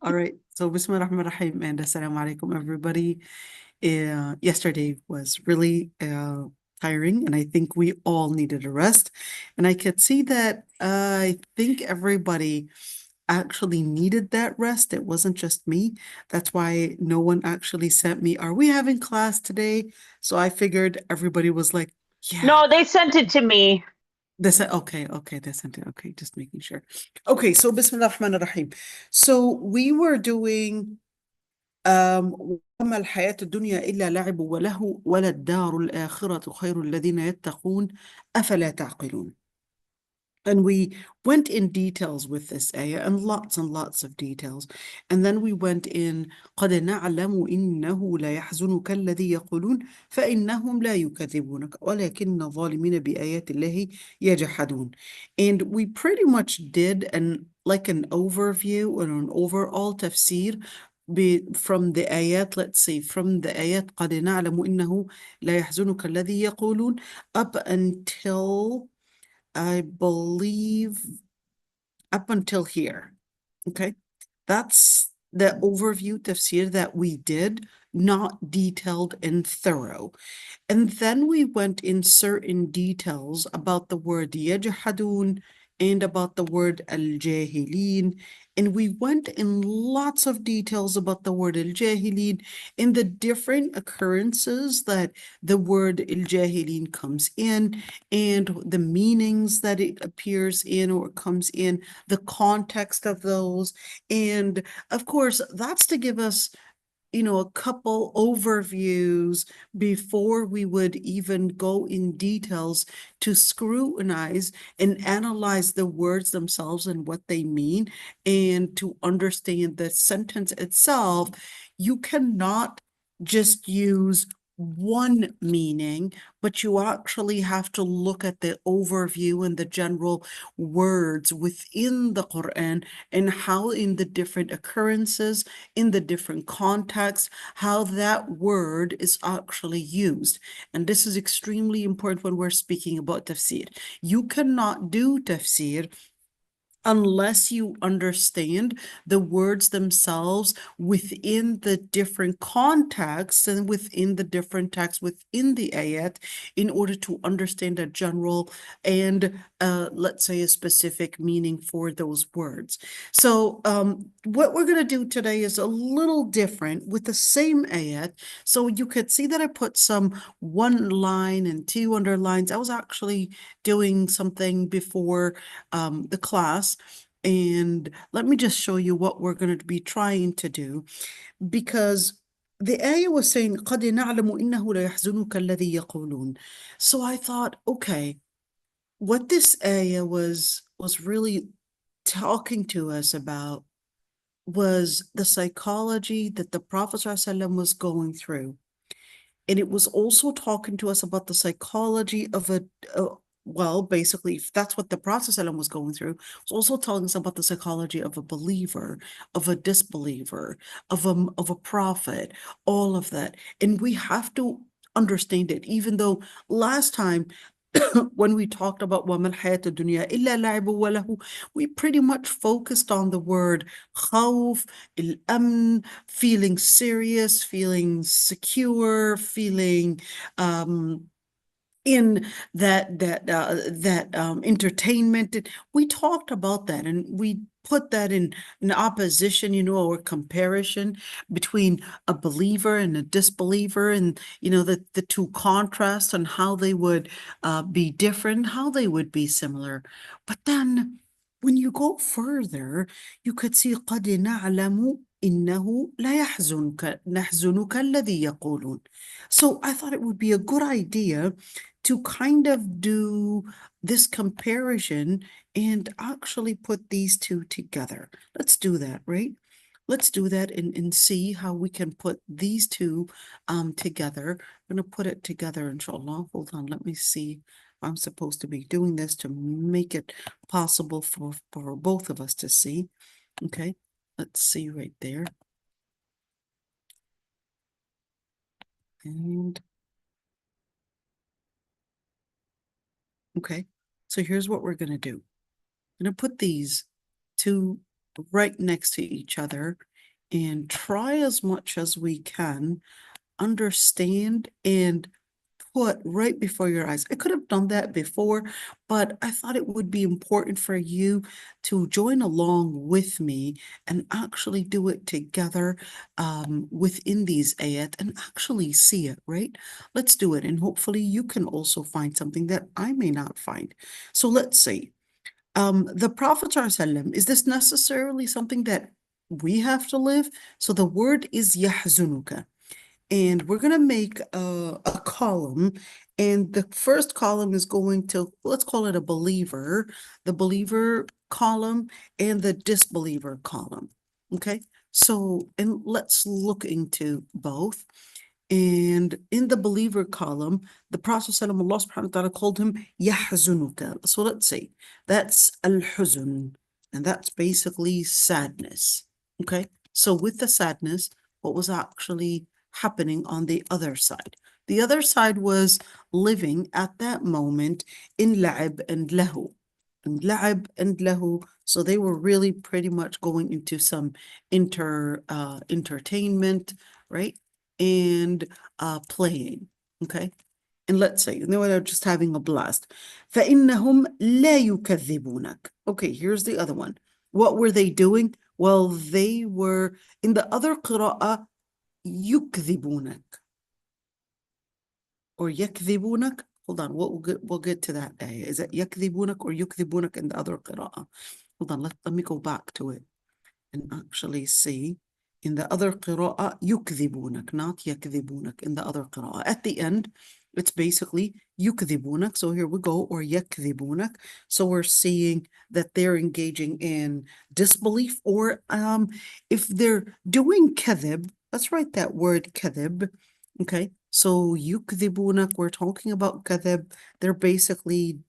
All right. So Bismillah ar-Rahman ar-Rahim and Assalamu alaikum, everybody. Yesterday was really tiring, and I think we all needed a rest. And I could see that I think everybody actually needed that rest. It wasn't just me. That's why no one actually sent me, "Are we having class today?" So I figured everybody was like, "Yeah." No, they sent it to me. They said, okay, they sent it. Okay, just making sure. Okay, so Bismillah ar-Rahman ar-Rahim. So we were doing وما الحياة الدنيا إلا لعب وله وللدار الآخرة خير الذين يتقون أفلا تعقلون. And we went in details with this ayah and lots of details. And then we went in قد نعلم إنه لا يحزنك الذي يقولون فإنهم لا يكذبونك ولكن الظالمين بآيات الله يجحدون. And we pretty much did an overview or an overall tafsir from the ayat, let's say from the ayat قد نعلم إنه لا يحزنك الذي يقولون up until I believe up until here. Okay. That's the overview tafsir that we did, not detailed and thorough. And then we went in certain details about the word يجحدون and about the word al-jahilin. And we went in lots of details about the word al-jahilin and the different occurrences that the word al-jahilin comes in and the meanings that it appears in or comes in, the context of those. And of course, that's to give us a couple overviews before we would even go in details to scrutinize and analyze the words themselves and what they mean, and to understand the sentence itself. You cannot just use one meaning, but you actually have to look at the overview and the general words within the Quran and how in the different occurrences in the different contexts, how that word is actually used. And this is extremely important when we're speaking about tafsir. You cannot do tafsir unless you understand the words themselves within the different contexts and within the different texts within the ayat in order to understand a general and let's say a specific meaning for those words. So what we're going to do today is a little different with the same ayat. So you could see that I put some one line and two underlines. I was actually doing something before the class. And let me just show you what we're going to be trying to do, because the ayah was saying قَدْ نَعْلَمُ إِنَّهُ لَيَحْزُنُكَ الَّذِي يَقُولُونَ. So I thought, okay, what this ayah was really talking to us about was the psychology that the Prophet ﷺ was going through. And it was also talking to us about the psychology of well, basically, if that's what the Prophet ﷺ was going through, it's also telling us about the psychology of a believer, of a disbeliever, of a prophet, all of that. And we have to understand it, even though last time when we talked about وَمَا الْحَيَاةُ الدُّنْيَا إِلَّا لَعِبٌ وَلَهُ, we pretty much focused on the word خوف, الأمن, feeling serious, feeling secure, feeling in that entertainment. We talked about that, and we put that in opposition, or comparison between a believer and a disbeliever, and the two contrasts and how they would be different, how they would be similar. But then when you go further, you could see قد نعلم إنه لا نحزنك الذي يقولون. So I thought it would be a good idea to kind of do this comparison and actually put these two together. Let's do that, right? Let's do that and see how we can put these two together. I'm going to put it together, inshallah. Hold on, let me see. I'm supposed to be doing this to make it possible for both of us to see. Okay, let's see right there. And okay, so here's what we're going to do. I'm going to put these two right next to each other, and try as much as we can, understand and put right before your eyes. I could have done that before, but I thought it would be important for you to join along with me and actually do it together within these ayat and actually see it, right? Let's do it. And hopefully you can also find something that I may not find. So let's see. The Prophet ﷺ, is this necessarily something that we have to live? So the word is yahzunuka. And we're going to make a column. And the first column is going to, let's call it a believer, the believer column and the disbeliever column. Okay. So, and let's look into both. And in the believer column, the Prophet ﷺ, Allah subhanahu wa ta'ala called him yahzunuka. So let's say that's al-huzn. And that's basically sadness. Okay. So with the sadness, what was actually happening on the other side? The other side was living at that moment in la'ib and lahu. And la'ib and lahu. So they were really pretty much going into some entertainment, right? And playing, okay? And let's say, they were just having a blast. فَإِنَّهُمْ لَا يُكَذِّبُونَك. Okay, here's the other one. What were they doing? Well, they were, in the other qira'ah, يُكْذِبُونَك. Or يَكْذِبُونَك. Hold on, we'll get to that day. Is it يَكْذِبُونَك or يُكْذِبُونَك in the other qira'ah? Hold on, let me go back to it and actually see. In the other qira'ah, يُكْذِبُونَك, not يَكْذِبُونَك in the other qira'ah. At the end, it's basically يُكْذِبُونَك. So here we go, or يَكْذِبُونَك. So we're seeing that they're engaging in disbelief, or if they're doing kadhib, let's write that word kadhib, okay? So يُكْذِبُونَك, we're talking about kadhib. They're basically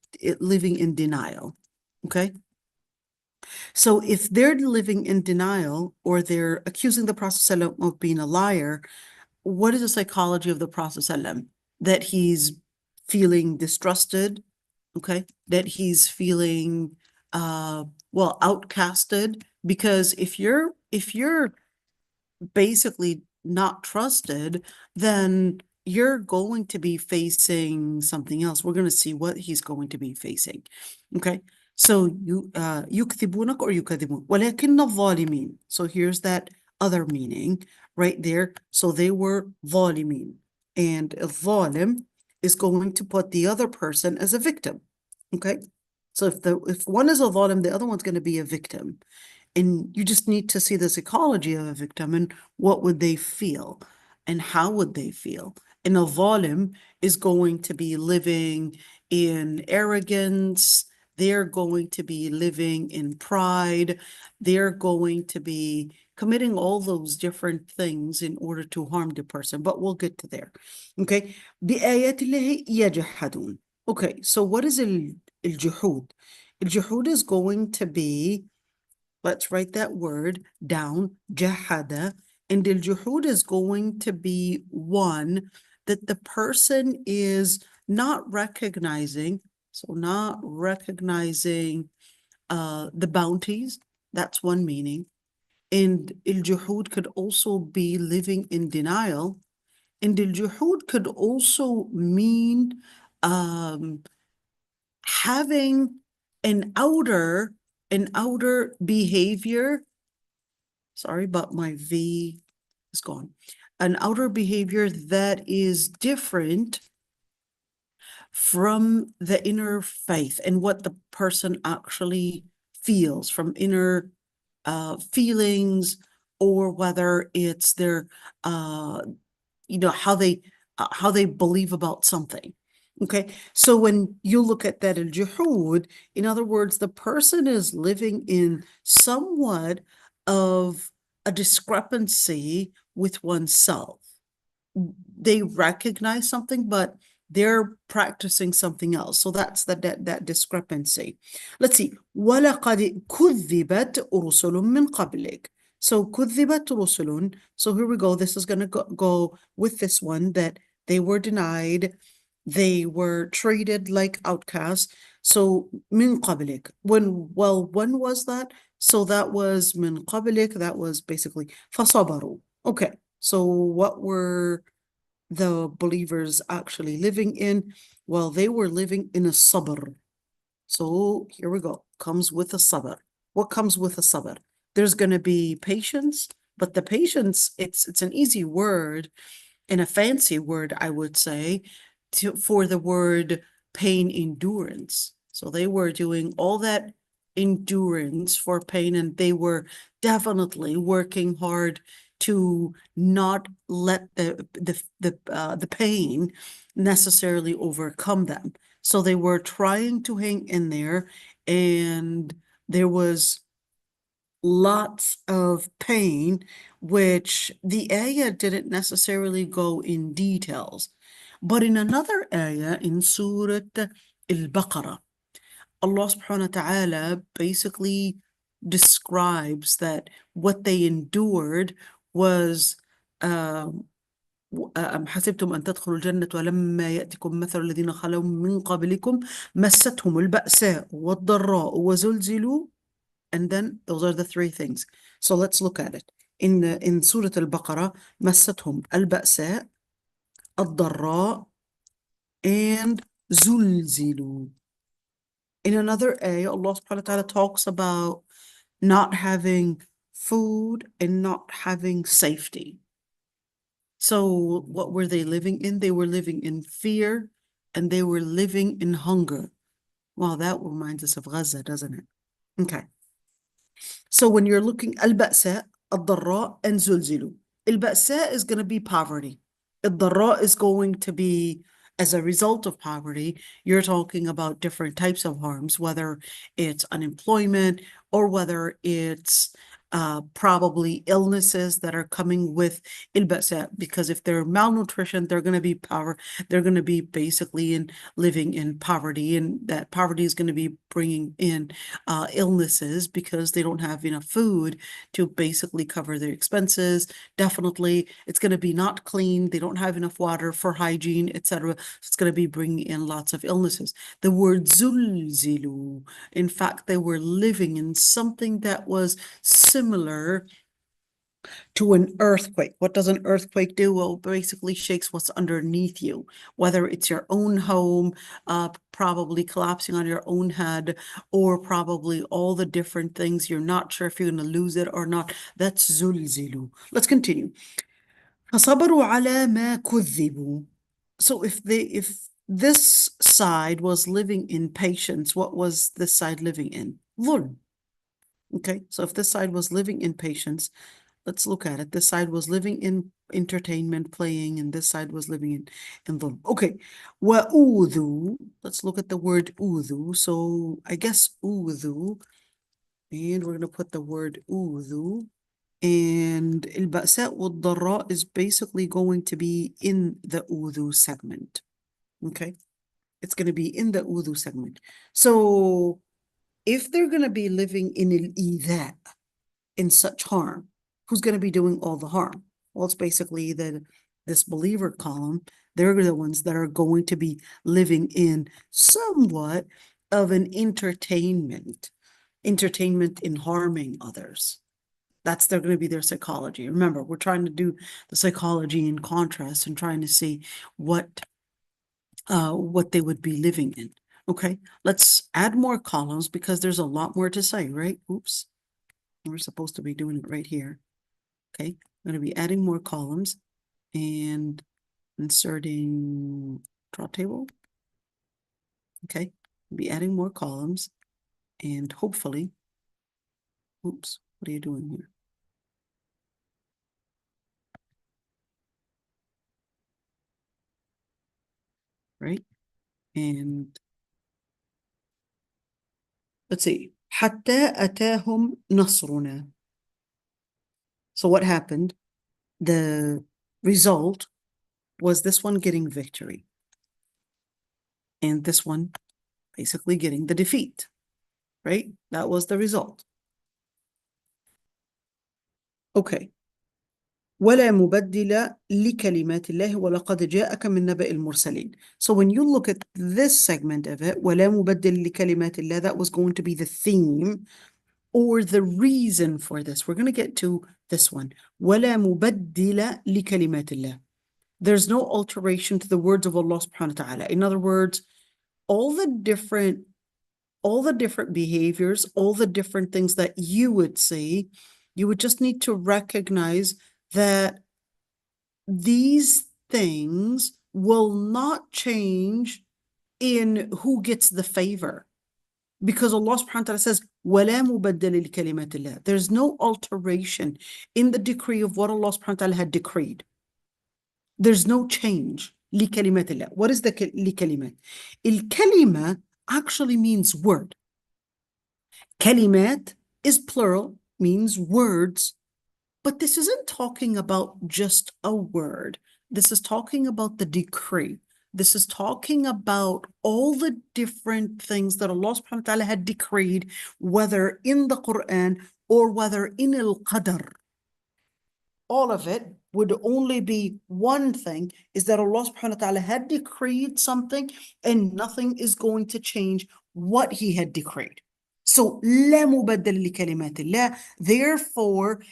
living in denial, okay? So if they're living in denial or they're accusing the Prophet ﷺ of being a liar, what is the psychology of the Prophet ﷺ? That he's feeling distrusted, okay? That he's feeling, well, outcasted. Because if you're basically not trusted, then you're going to be facing something else. We're going to see what he's going to be facing, okay? So يكذبونك or يكذبون ولكن الظالمين. So here's that other meaning right there. So they were ظالمين, and الظالم is going to put the other person as a victim. Okay, so if one is a ظالم, the other one's going to be a victim. And you just need to see the psychology of a victim and what would they feel and how would they feel. And a zalim is going to be living in arrogance. They're going to be living in pride. They're going to be committing all those different things in order to harm the person. But we'll get to there. Okay. بآيات الله يجحدون. Okay. So what is الجحود? الجحود is going to be, let's write that word down, jahada. And al-juhud is going to be one that the person is not recognizing. So not recognizing the bounties. That's one meaning. And al-juhud could also be living in denial. And al-juhud could also mean having an outer behavior. Sorry, but my V is gone. An outer behavior that is different from the inner faith and what the person actually feels, from inner feelings, or whether it's their, how they believe about something. Okay, so when you look at that al-juhud, in other words, the person is living in somewhat of a discrepancy with oneself. They recognize something, but they're practicing something else. So that's that discrepancy. Let's see. وَلَقَدْ كُذِّبَتْ رُسُلٌ مِّن قَبْلِكَ. So كُذِّبَتْ رُسُلٌ. So here we go. This is going to go with this one, that they were denied They were treated like outcasts. So من قبلك. When was that? So that was من قبلك. That was basically فصبروا. Okay. So what were the believers actually living in? Well, they were living in a sabr. So here we go. Comes with a sabr. What comes with a sabr? There's going to be patience, but the patience, it's an easy word and a fancy word, I would say, for the word pain endurance. So they were doing all that endurance for pain, and they were definitely working hard to not let the pain necessarily overcome them. So they were trying to hang in there, and there was lots of pain, which the ayah didn't necessarily go in details. But in another ayah in Surah al-Baqarah, Allah subhanahu wa ta'ala basically describes that what they endured was أم حسبتم أن تدخلوا الجنة ولما يأتكم مثل الذين خلوا من قبلكم مستهم البأساء والضراء وزلزلوا. And then those are the three things. So let's look at it. In Surah Al-Baqarah, مستهم البأساء الضراء and زلزلوا. In another ayah, Allah subhanahu wa ta'ala talks about not having food and not having safety. So what were they living in? They were living in fear and they were living in hunger. Wow, that reminds us of Gaza, doesn't it? Okay. So when you're looking al-ba'sa, al-dharra, and zulzilu. Al-ba'sa is going to be poverty. Al-dharra is going to be, as a result of poverty, you're talking about different types of harms, whether it's unemployment or whether it's probably illnesses that are coming with al-ba'sa, because if they're malnutrition, they're going to be they're going to be basically living in poverty, and that poverty is going to be bringing in illnesses because they don't have enough food to basically cover their expenses. Definitely, it's going to be not clean. They don't have enough water for hygiene, etc. It's going to be bringing in lots of illnesses. The word zulzilu, in fact, they were living in something that was similar to an earthquake. What does an earthquake do? Well, basically shakes what's underneath you, whether it's your own home, probably collapsing on your own head, or probably all the different things. You're not sure if you're going to lose it or not. That's zulzilu. Let's continue. فصبروا على ما كذبوا. So if this side was living in patience, what was this side living in? ظلم. Okay, so if this side was living in patience, let's look at it. This side was living in entertainment, playing, and this side was living in dhulm. Okay. وَأُوذُوا. Let's look at the word أُوذُوا. So I guess أُوذُوا. And we're going to put the word أُوذُوا. And البأساء والضراء is basically going to be in the أُوذُوا segment. Okay. It's going to be in the أُوذُوا segment. So if they're going to be living in الإيذاء, in such harm, who's going to be doing all the harm? Well, it's basically this believer column. They're the ones that are going to be living in somewhat of an entertainment in harming others. That's they're going to be their psychology. Remember, we're trying to do the psychology in contrast and trying to see what they would be living in. Okay, let's add more columns because there's a lot more to say, right? Oops. We're supposed to be doing it right here. Okay, I'm going to be adding more columns and inserting draw table. Okay, I'll be adding more columns and hopefully, oops, what are you doing here? Right, and let's see. حتى أتاهم نصرنا. So what happened? The result was this one getting victory and this one basically getting the defeat, right? That was the result. Okay. ولا مبدل لكلمات الله ولقد جاءك من نبأ المرسلين. So when you look at this segment of it, ولا مبدل لكلمات الله, that was going to be the theme or the reason for this. We're going to get to this one. ولا مبدل لكلمات الله. There's no alteration to the words of Allah subhanahu wa ta'ala. In other words, all the different behaviors, all the different things that you would say, you would just need to recognize that these things will not change in who gets the favor. Because Allah subhanahu wa ta'ala says, وَلَا مُبَدَّلِ لِكَلِمَاتِ اللَّهِ. There's no alteration in the decree of what Allah subhanahu wa ta'ala had decreed. There's no change. لِكَلِمَاتِ اللَّهِ. What is the لِكَلِمَات? الكلمة actually means word. Kalimat is plural, means words. But this isn't talking about just a word. This is talking about the decree. This is talking about all the different things that Allah subhanahu wa ta'ala had decreed, whether in the Quran or whether in al-Qadr. All of it would only be one thing, is that Allah subhanahu wa ta'ala had decreed something and nothing is going to change what He had decreed. So, لا مبدل لكلمات الله. Therefore,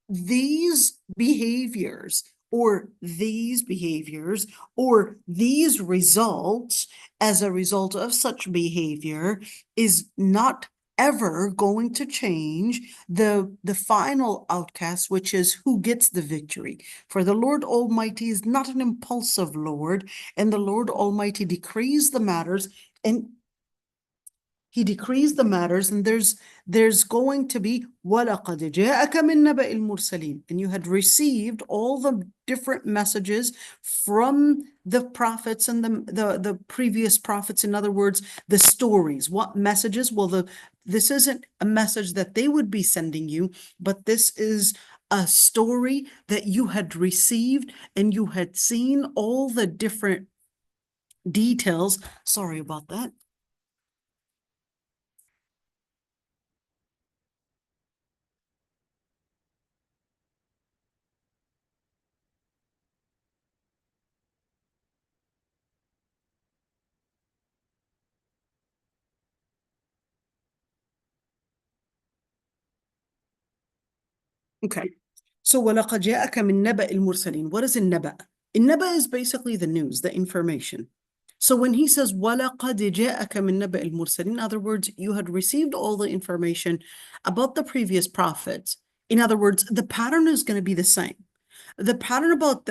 these behaviors or these results as a result of such behavior is not ever going to change the final outcast, which is who gets the victory. For the Lord Almighty is not an impulsive Lord, and the Lord Almighty decrees the matters, and He decrees the matters, and there's going to be وَلَقَدْ جَاءَكَ مِن نَبَإِ الْمُرْسَلِينَ, and you had received all the different messages from the prophets and the previous prophets. In other words, the stories. What messages? Well, this isn't a message that they would be sending you, but this is a story that you had received, and you had seen all the different details. Sorry about that. Okay. So وَلَقَدْ جَاءَكَ مِن نَبَإِ الْمُرْسَلِينَ. What is النَّبَأ? النَّبَأ is basically the news, the information. So when he says وَلَقَدْ جَاءَكَ مِن نَبَإِ الْمُرْسَلِينَ, in other words, you had received all the information about the previous prophets. In other words, the pattern is going to be the same. The pattern about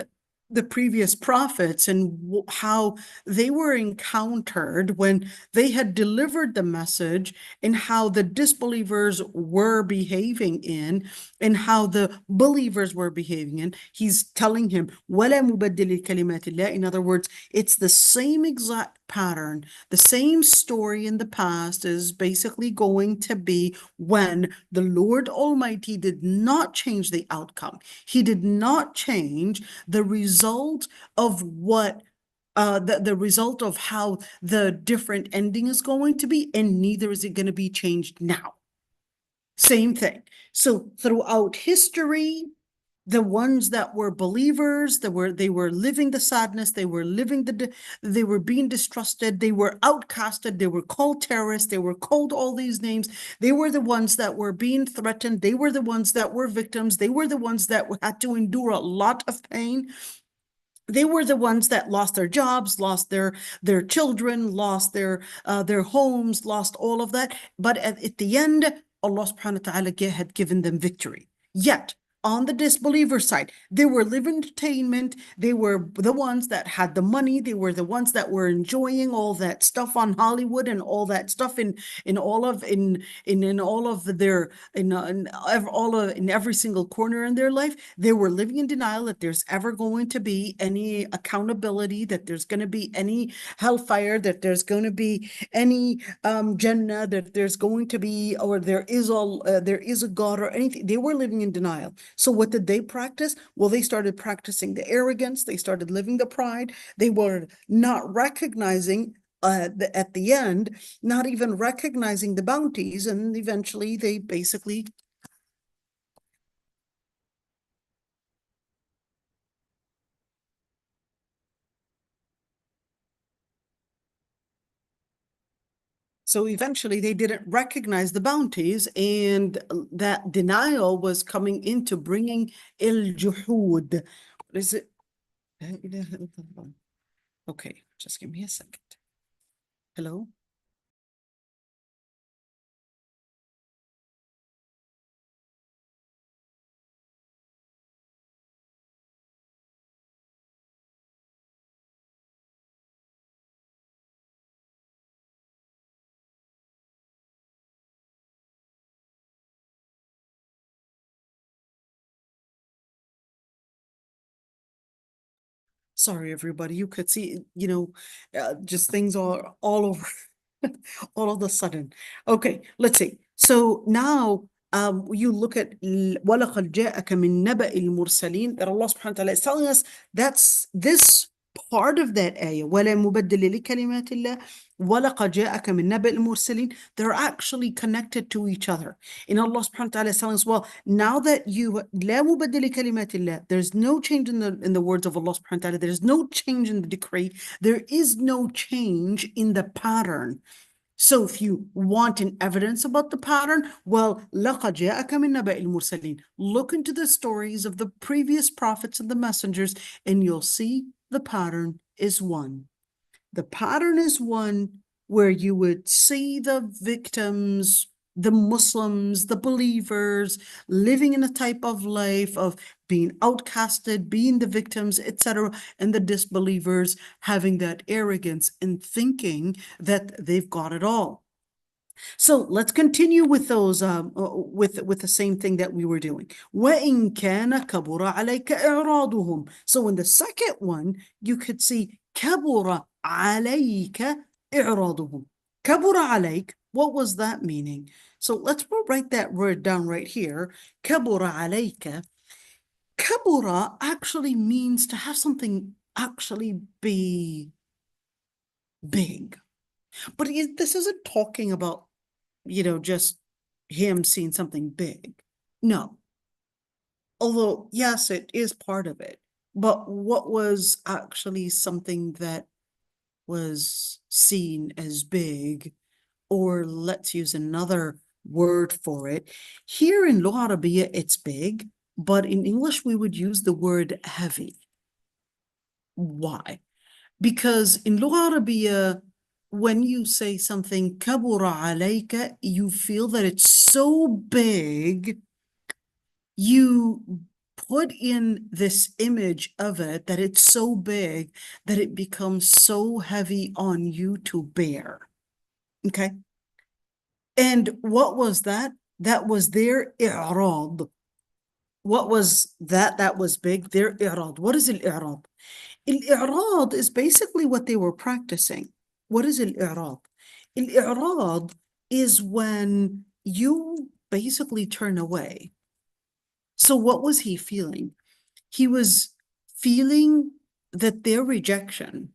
the previous prophets and how they were encountered when they had delivered the message, and how the disbelievers were behaving in, and how the believers were behaving in. He's telling him, وَلَا مُبَدِّلِ كَلِمَاتِ اللَّهِ. In other words, it's the same exact pattern, the same story in the past is basically going to be when the Lord Almighty did not change the outcome. He did not change the result of what the result of how the different ending is going to be, and neither is it going to be changed now. Same thing. So throughout history, the ones that were believers, they were living the sadness, they were being distrusted, they were outcasted, they were called terrorists, they were called all these names. They were the ones that were being threatened, they were the ones that were victims, they were the ones that had to endure a lot of pain. They were the ones that lost their jobs, lost their children, lost their homes, lost all of that. But at the end, Allah subhanahu wa ta'ala had given them victory. Yet, on the disbeliever side, they were living entertainment. They were the ones that had the money. They were the ones that were enjoying all that stuff on Hollywood and all that stuff in every single corner in their life. They were living in denial that there's ever going to be any accountability, that there's going to be any hellfire, that there's going to be any Jannah, that there's going to be, or there is a God or anything. They were living in denial. So what did they practice? Well, they started practicing the arrogance. They started living the pride. They were not recognizing at the end, not even recognizing the bounties. And eventually they basically So eventually they didn't recognize the bounties, and that denial was coming into bringing al-juhud. What is it? La ilaha illallah. Okay, just give me a second. Hello? Sorry, everybody. You could see, just things are all over all of a sudden. Okay, let's see. So now you look at وَلَقَدْ جَاءَكَ مِن نَبَإِ الْمُرْسَلِينَ, that Allah subhanahu wa ta'ala is telling us that's this part of that ayah. وَلَا مُبَدِّلِ لِكَلِمَاتِ اللَّهِ وَلَقَدْ جَاءَكَ مِن نَبَإِ الْمُرْسَلِينَ. They're actually connected to each other. And Allah subhanahu wa ta'ala is telling us, well, now that you لا مبدل لكلمات الله, there's no change in the words of Allah subhanahu wa ta'ala, there's no change in the decree, there is no change in the pattern. So if you want an evidence about the pattern, well, لَقَدْ جَاءَكَ مِن نَبَإِ الْمُرْسَلِينَ. Look into the stories of the previous prophets and the messengers, and you'll see the pattern is one. The pattern is one where you would see the victims, the Muslims, the believers, living in a type of life of being outcasted, being the victims, etc., and the disbelievers having that arrogance and thinking that they've got it all. So let's continue with those, with the same thing that we were doing. وَإِن كَانَ كَبُرَ عَلَيْكَ إِعْرَاضُهُم. So in the second one, you could see كَبُرَ عَلَيْكَ إِعْرَاضُهُم. كَبُرَ عَلَيْك, what was that meaning? So let's write that word down right here. كَبُرَ عَلَيْكَ. كَبُرَ actually means to have something actually be big. But this isn't talking about just him seeing something big. No. Although, yes, it is part of it. But what was actually something that was seen as big, or let's use another word for it. Here in Lugha Arabiya, it's big, but in English, we would use the word heavy. Why? Because in Lugha Arabiya, when you say something kabura alayka, you feel that it's so big, you put in this image of it, that it's so big that it becomes so heavy on you to bear. Okay? And what was that? That was their i'rad. What was that? That was big, their i'rad. What is al-i'rad? Al-i'rad is basically what they were practicing. What is al-i'rad? Al-i'rad is when you basically turn away. So what was he feeling? He was feeling that their rejection,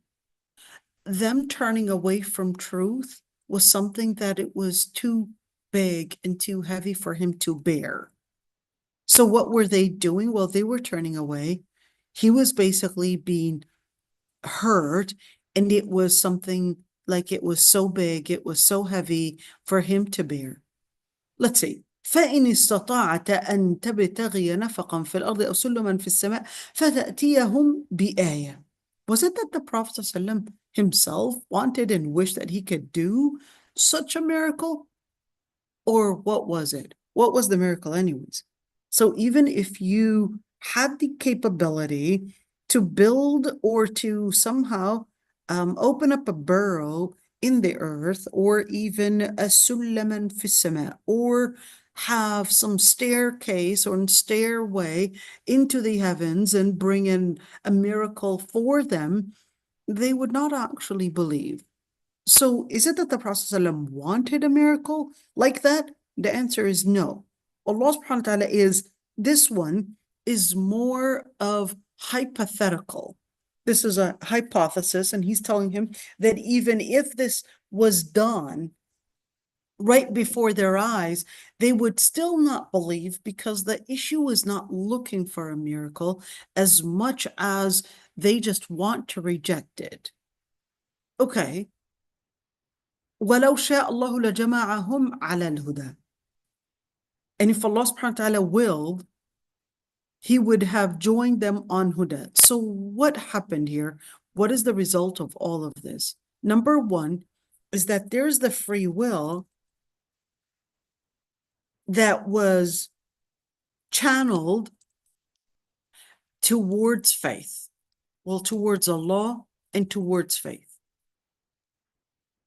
them turning away from truth, was something that it was too big and too heavy for him to bear. So what were they doing? Well, they were turning away. He was basically being hurt, and it was something like it was so big, it was so heavy for him to bear. Let's see. فإن استطعت أن تبتغي نفقا في الأرض أو سلما في السماء فتأتيهم بآية. Was it that the Prophet ﷺ himself wanted and wished that he could do such a miracle? Or what was it? What was the miracle anyways? So even if you had the capability to build or to somehow open up a burrow in the earth, or even a sullaman fi sama, or have some staircase or stairway into the heavens and bring in a miracle for them, they would not actually believe. So is it that the Prophet ﷺ wanted a miracle like that? The answer is no. Allah subhanahu wa ta'ala this one is more of hypothetical. This is a hypothesis, and he's telling him that even if this was done right before their eyes, they would still not believe, because the issue is not looking for a miracle as much as they just want to reject it. Okay. وَلَوْ شَاءَ اللَّهُ لَجَمَعَهُمْ عَلَى الْهُدَى. And if Allah subhanahu wa ta'ala willed, He would have joined them on huda. So what happened here? What is the result of all of this? Number one is that there's the free will that was channeled towards faith. Well, towards Allah and towards faith.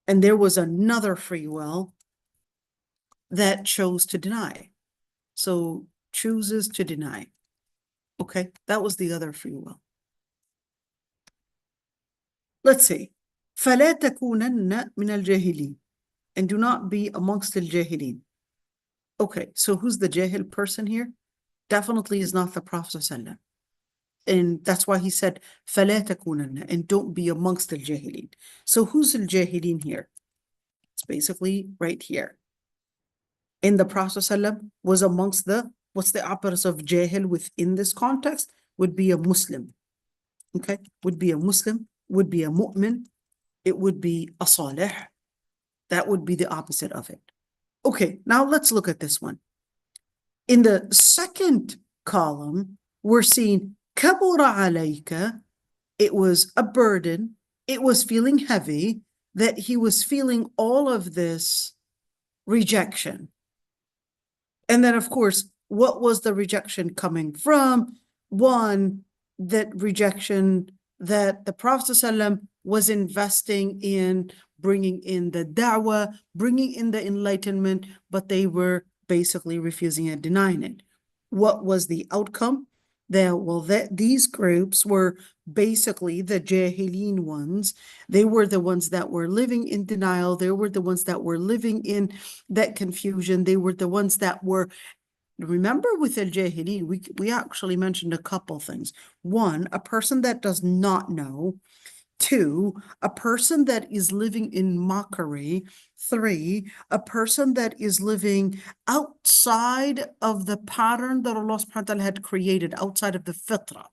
And there was another free will that chose to deny. So chooses to deny. Okay, that was the other free will. Let's see. فَلَا تَكُونَنَّ مِنَ الْجَاهِلِينَ. And do not be amongst the jahilin. Okay, so who's the jahil person here? Definitely is not the Prophet ﷺ. And that's why he said, فَلَا تَكُونَنَّ, and don't be amongst the jahilin. So who's the jahilin here? It's basically right here. And the Prophet ﷺ was amongst the, what's the opposite of jahil within this context? Would be a Muslim. Okay, would be a Muslim, would be a mu'min, it would be a salih. That would be the opposite of it. Okay, now let's look at this one. In the second column, we're seeing kabura alayka. It was a burden. It was feeling heavy, that he was feeling all of this rejection. And then, of course, what was the rejection coming from? One, that rejection that the Prophet ﷺ was investing in bringing in the da'wah, bringing in the enlightenment, but they were basically refusing and denying it. What was the outcome? These groups were basically the jahilin ones. They were the ones that were living in denial. They were the ones that were living in that confusion. They were the ones that were, remember with al-jahilin, we actually mentioned a couple things. One, a person that does not know. Two, a person that is living in mockery. Three, a person that is living outside of the pattern that Allah subhanahu wa ta'ala had created, outside of the fitrah.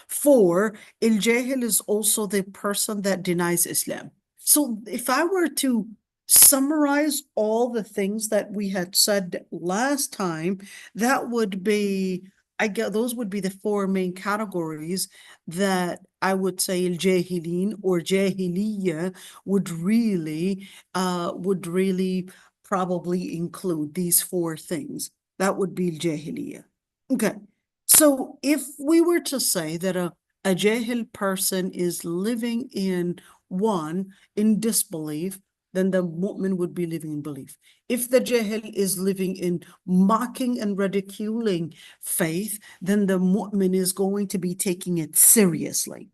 Four, il-jahil is also the person that denies Islam. So if I were to summarize all the things that we had said last time, that would be, those would be the four main categories that I would say al-jahilin or jahiliyyah would really probably include these four things. That would be al-jahiliyyah. Okay, so if we were to say that a jahil person is living in disbelief, then the mu'min would be living in belief. If the jahil is living in mocking and ridiculing faith, then the mu'min is going to be taking it seriously.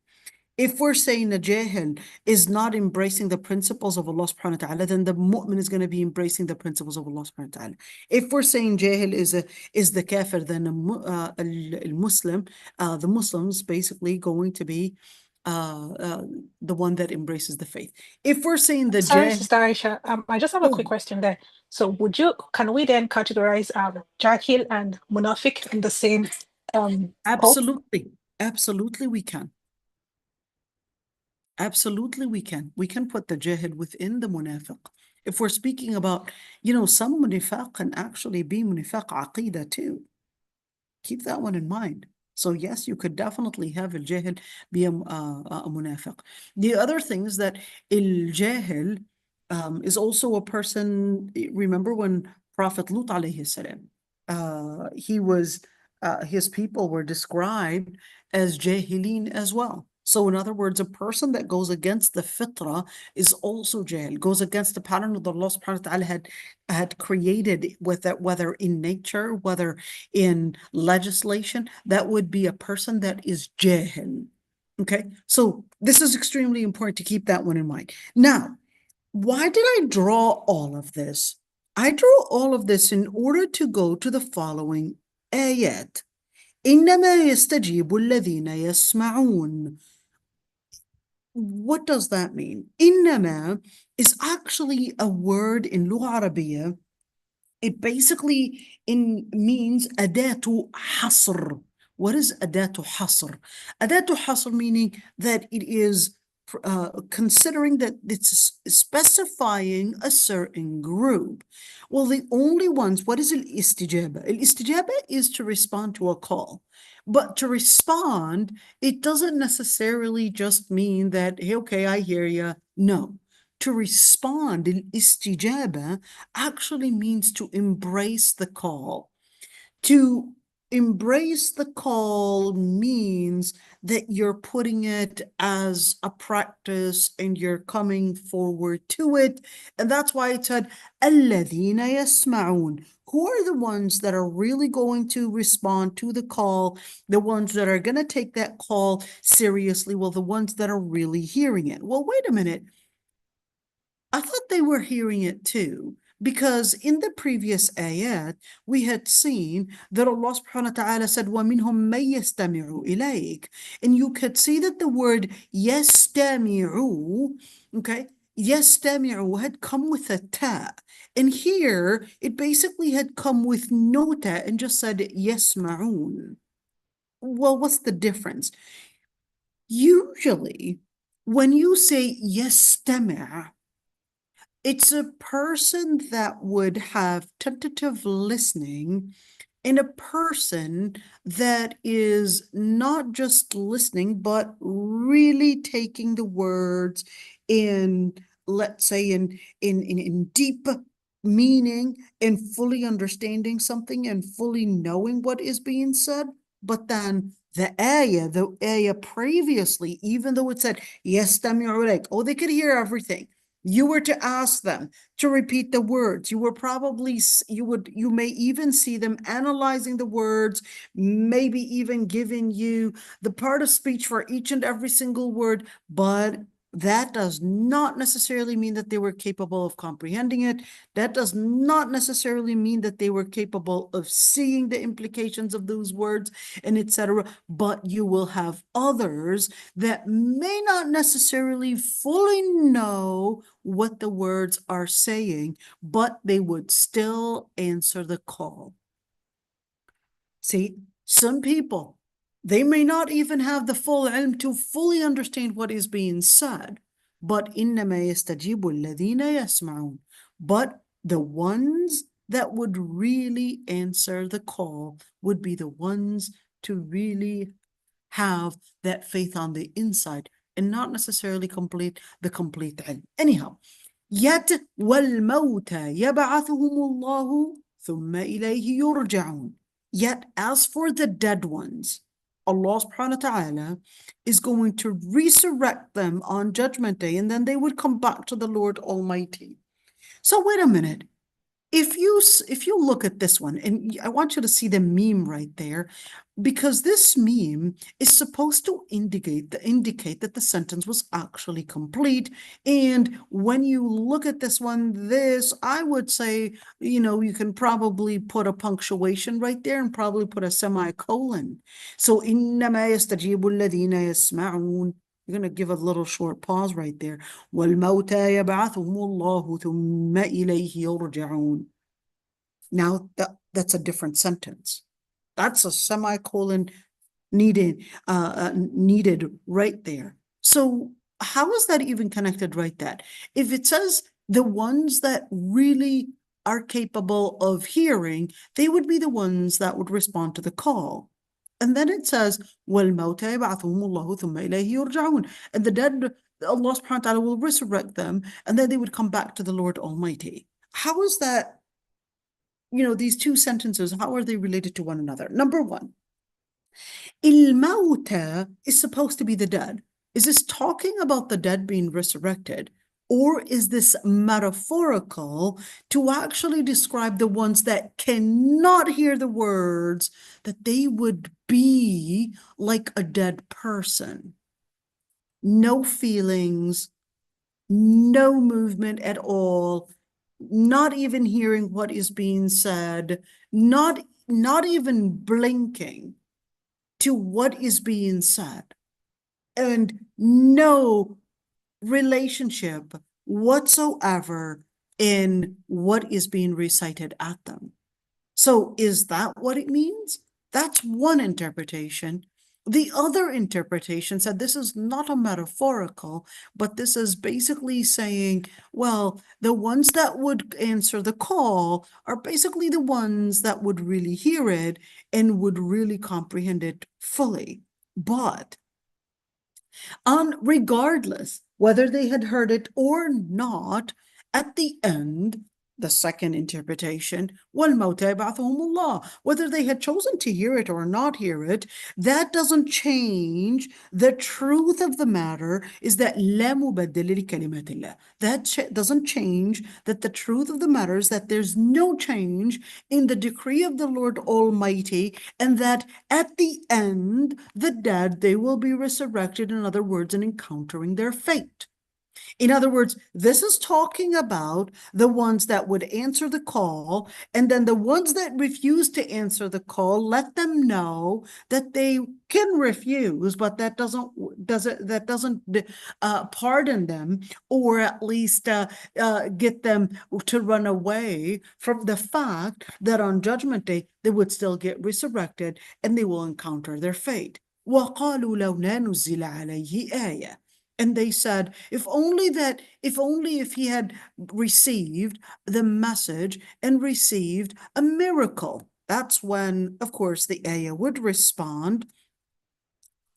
If we're saying a jahil is not embracing the principles of Allah subhanahu wa ta'ala, then the mu'min is going to be embracing the principles of Allah subhanahu wa ta'ala. If we're saying jahil is the kafir, then Muslim, the Muslims basically going to be the one that embraces the faith. If we're saying the Sorry, jahil, Sister Aisha, I just have a quick question there. So can we then categorize jahil and munafiq in the same scope? Absolutely we can. Absolutely we can. We can put the jahil within the munafiq. If we're speaking about, some munafaq can actually be munafaq aqidah too. Keep that one in mind. So yes, you could definitely have al-jahil be a munafiq. The other thing is that al-jahil is also a person. Remember when Prophet Lut alayhi salam, his people were described as jahilin as well. So in other words, a person that goes against the fitrah is also jahil, goes against the pattern that Allah subhanahu wa ta'ala had created, whether in nature, whether in legislation. That would be a person that is jahil. Okay, so this is extremely important to keep that one in mind. Now, why did I draw all of this? I drew all of this in order to go to the following ayat. إنما يستجيب الذين يسمعون. What does that mean? إنما is actually a word in Lugha Arabiya. It basically means أداة حصر. What is أداة حصر? أداة حصر meaning that it is considering that it's specifying a certain group. Well, the only ones, what is al-istijaba? Al-istijaba is to respond to a call. But to respond, it doesn't necessarily just mean that, hey, okay, I hear you. No. To respond, al-istijaba actually means to embrace the call. To embrace the call means that you're putting it as a practice and you're coming forward to it. And that's why it said, الَّذِينَ يَسْمَعُونَ. Who are the ones that are really going to respond to the call? The ones that are going to take that call seriously? Well, the ones that are really hearing it. Well, wait a minute. I thought they were hearing it too, because in the previous ayat, we had seen that Allah subhanahu wa ta'ala said, وَمِنْهُمْ مَن يَسْتَمِعُ إِلَيْكَ. And you could see that the word يَسْتَمِعُ, okay, يَسْتَمِعُ had come with a ta. And here, it basically had come with no ta and just said يَسْمَعُونَ. Well, what's the difference? Usually, when you say يَسْتَمِعُ, it's a person that would have tentative listening and a person that is not just listening, but really taking the words in, let's say, in deep meaning and fully understanding something and fully knowing what is being said. But then the ayah previously, even though it said, يَسْتَمِعُ إِلَيْكَ, oh, they could hear everything. You were to ask them to repeat the words. You may even see them analyzing the words, maybe even giving you the part of speech for each and every single word, but that does not necessarily mean that they were capable of comprehending it. That does not necessarily mean that they were capable of seeing the implications of those words and etc. But you will have others that may not necessarily fully know what the words are saying, but they would still answer the call. See, some people, they may not even have the full ilm to fully understand what is being said, but إِنَّمَا يَسْتَجِيبُ الَّذِينَ يَسْمَعُونَ. But the ones that would really answer the call would be the ones to really have that faith on the inside and not necessarily the complete ilm. Anyhow, yet وَالْمَوْتَى يَبْعَثُهُمُ اللَّهُ ثُمَّ إِلَيْهِ يُرْجَعُونَ. Yet as for the dead ones, Allah subhanahu wa ta'ala is going to resurrect them on Judgment Day, and then they would come back to the Lord Almighty. So wait a minute. If you look at this one, and I want you to see the meme right there, because this meme is supposed to indicate that the sentence was actually complete. And when you look at this one, I would say, you can probably put a punctuation right there and probably put a semicolon. So إِنَّمَا يَسْتَجِيبُ الَّذِينَ يَسْمَعُونَ. You're going to give a little short pause right there. وَالْمَوْتَى يَبْعَثُهُمُ اللَّهُ ثُمَّ إِلَيْهِ يُرْجَعُونَ. Now that's a different sentence. That's a semicolon needed right there. So how is that even connected right there? If it says the ones that really are capable of hearing, they would be the ones that would respond to the call. And then it says, وَالْمَوْتَى يَبْعَثُهُمُ اللَّهُ ثُمَّ إِلَيْهِ يُرْجَعُونَ. And the dead, Allah subhanahu wa ta'ala will resurrect them, and then they would come back to the Lord Almighty. How is that, these two sentences, how are they related to one another? Number one, il-mawta is supposed to be the dead. Is this talking about the dead being resurrected? Or is this metaphorical to actually describe the ones that cannot hear the words, that they would be like a dead person? No feelings, no movement at all, not even hearing what is being said, not even blinking to what is being said, and no relationship whatsoever in what is being recited at them. So is that what it means? That's one interpretation. The other interpretation said this is not a metaphorical, but this is basically saying, well, the ones that would answer the call are basically the ones that would really hear it and would really comprehend it fully. But regardless whether they had heard it or not, at the end, the second interpretation, وَالْمَوْتَى يَبْعَثُهُمُ اللَّهُ, whether they had chosen to hear it or not hear it, that doesn't change. The truth of the matter is that لَا مُبَدِّلَ لِكَلِمَاتِ اللَّهِ. That doesn't change, that the truth of the matter is that there's no change in the decree of the Lord Almighty, and that at the end, the dead, they will be resurrected, in other words, and encountering their fate. In other words, this is talking about the ones that would answer the call, and then the ones that refuse to answer the call, let them know that they can refuse, but that doesn't pardon them, or at least get them to run away from the fact that on Judgment Day they would still get resurrected and they will encounter their fate. وَقَالُوا لَوْ لَا نُزِّلَ عَلَيْهِ آيَةٌ. And they said, if if he had received the message and received a miracle. That's when, of course, the ayah would respond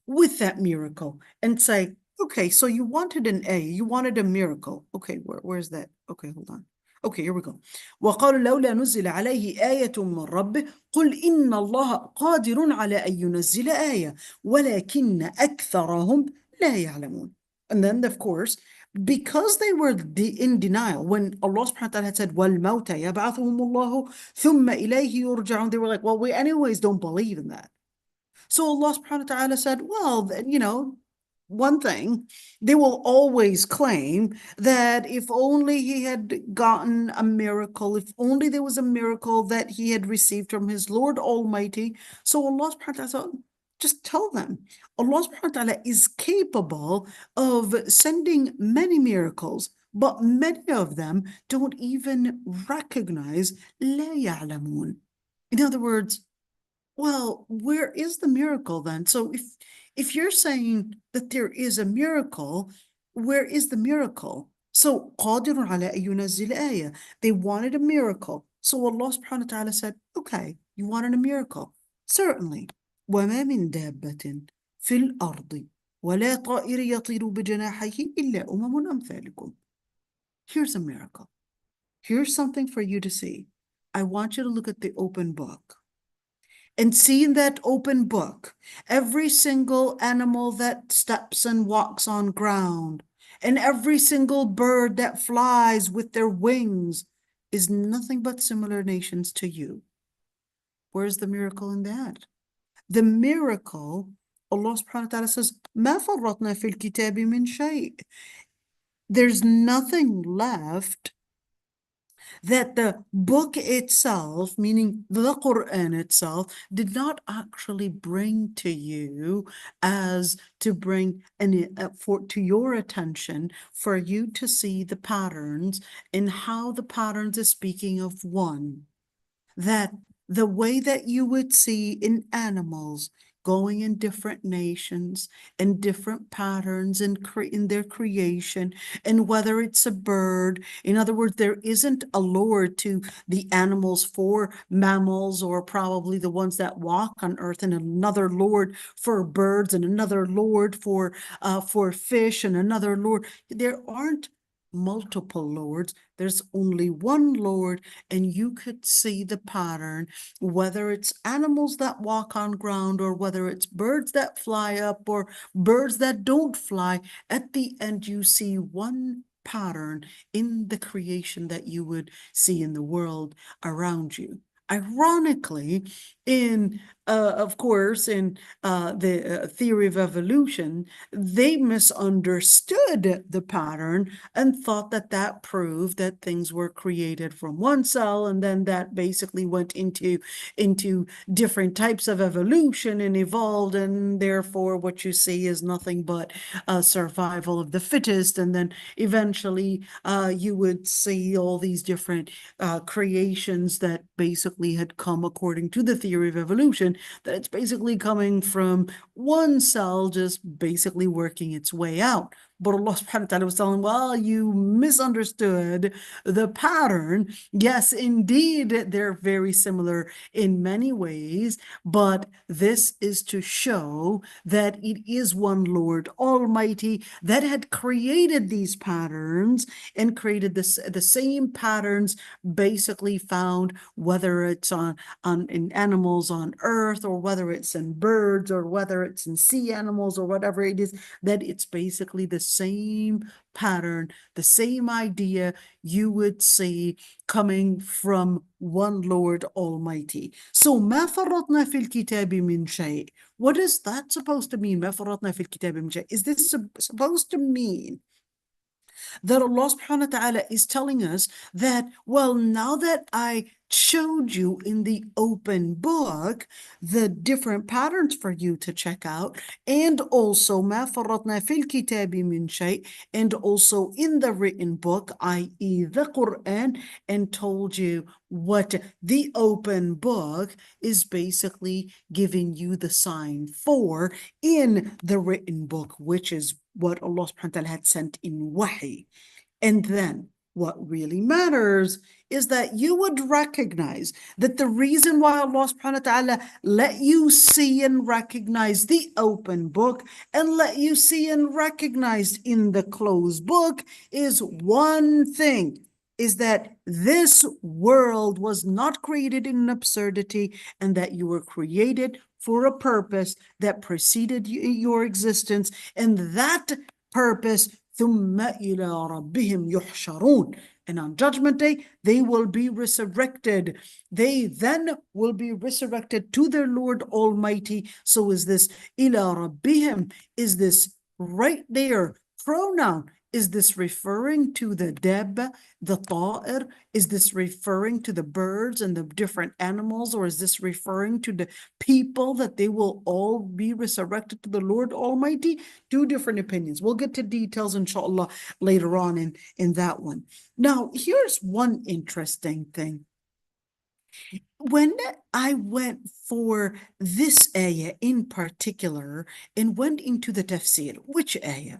with that miracle and say, okay, so you wanted an ayah, you wanted a miracle. Okay, where's that? Okay, hold on. Okay, here we go. وَقَالُوا لَوْلَا نُزِّلَ عَلَيْهِ آيَةٌ مِّن رَّبِّهِ قُلْ إِنَّ اللَّهَ قَادِرٌ عَلَى أَن يُنَزِّلَ آيَةً وَلَكِنَّ أَكْثَرَهُمْ لَا يَعْلَمُونَ. And then, of course, because they were in denial, when Allah subhanahu wa ta'ala had said, وَالْمَوْتَى يَبْعَثُهُمُ اللَّهُ ثُمَّ إِلَيْهِ يُرْجَعُونَ, they were like, well, we anyways don't believe in that. So Allah subhanahu wa ta'ala said, well, one thing, they will always claim that if only he had gotten a miracle, if only there was a miracle that he had received from his Lord Almighty. So Allah subhanahu wa ta'ala said, just tell them, Allah subhanahu wa ta'ala is capable of sending many miracles, but many of them don't even recognize لا يعلمون. In other words, well, where is the miracle then? So if you're saying that there is a miracle, where is the miracle? So قادر على أن ينزل آية. They wanted a miracle. So Allah subhanahu wa ta'ala said, okay, you wanted a miracle. Certainly. وما من دابة في الأرض ولا طائر يطير بجناحيه إلا أمثالكم. Here's a miracle. Here's something for you to see. I want you to look at the open book. And see in that open book, every single animal that steps and walks on ground, and every single bird that flies with their wings is nothing but similar nations to you. Where's the miracle in that? The miracle, Allah subhanahu wa ta'ala says, مَا فَرَّطْنَا فِي الْكِتَابِ مِنْ شَيْءٍ. There's nothing left that the book itself, meaning the Quran itself, did not actually bring to you as to bring to your attention for you to see the patterns and how the patterns is speaking of one. That the way that you would see in animals going in different nations and different patterns in their creation, and whether it's a bird, in other words, there isn't a lord to the animals for mammals, or probably the ones that walk on earth, and another lord for birds, and another lord for fish, and another lord. There aren't multiple lords. There's only one Lord, and you could see the pattern, whether it's animals that walk on ground, or whether it's birds that fly up, or birds that don't fly. At the end, you see one pattern in the creation that you would see in the world around you. Ironically, of course, in the theory of evolution, they misunderstood the pattern and thought that that proved that things were created from one cell, and then that basically went into different types of evolution and evolved, and therefore what you see is nothing but survival of the fittest, and then eventually you would see all these different creations that basically had come according to the theory theory of evolution, that it's basically coming from one cell just basically working its way out. But Allah subhanahu wa ta'ala was telling, well, you misunderstood the pattern. Yes, indeed, they're very similar in many ways, but this is to show that it is one Lord Almighty that had created these patterns and created the same patterns basically found, whether it's in animals on earth, or whether it's in birds, or whether it's in sea animals, or whatever it is, that it's basically the same pattern, the same idea you would see coming from one Lord Almighty. So ما فرطنا في الكتاب من شيء. What is that supposed to mean? ما فرطنا في الكتاب من شيء. Is this supposed to mean that Allah subhanahu wa ta'ala is telling us that, well, now that I showed you in the open book the different patterns for you to check out, and also ما فرطنا في الكتاب من شيء, and also in the written book, i.e. the Quran, and told you what the open book is basically giving you the sign for in the written book, which is what Allah subhanahu wa ta'ala had sent in wahi. And then what really matters is that you would recognize that the reason why Allah subhanahu wa ta'ala let you see and recognize the open book and let you see and recognize in the closed book is one thing, is that this world was not created in absurdity, and that you were created for a purpose that preceded your existence, and that purpose, ثُمَّ إِلَىٰ رَبِّهِمْ يُحْشَرُونَ. And on Judgment Day, they will be resurrected. They then will be resurrected to their Lord Almighty. So is this إِلَىٰ رَبِّهِمْ, is this right there pronoun? Is this referring to the dab, the ta'ir? Is this referring to the birds and the different animals? Or is this referring to the people, that they will all be resurrected to the Lord Almighty? Two different opinions. We'll get to details, inshallah, later on in that one. Now, here's one interesting thing. When I went for this ayah in particular and went into the tafsir, which ayah?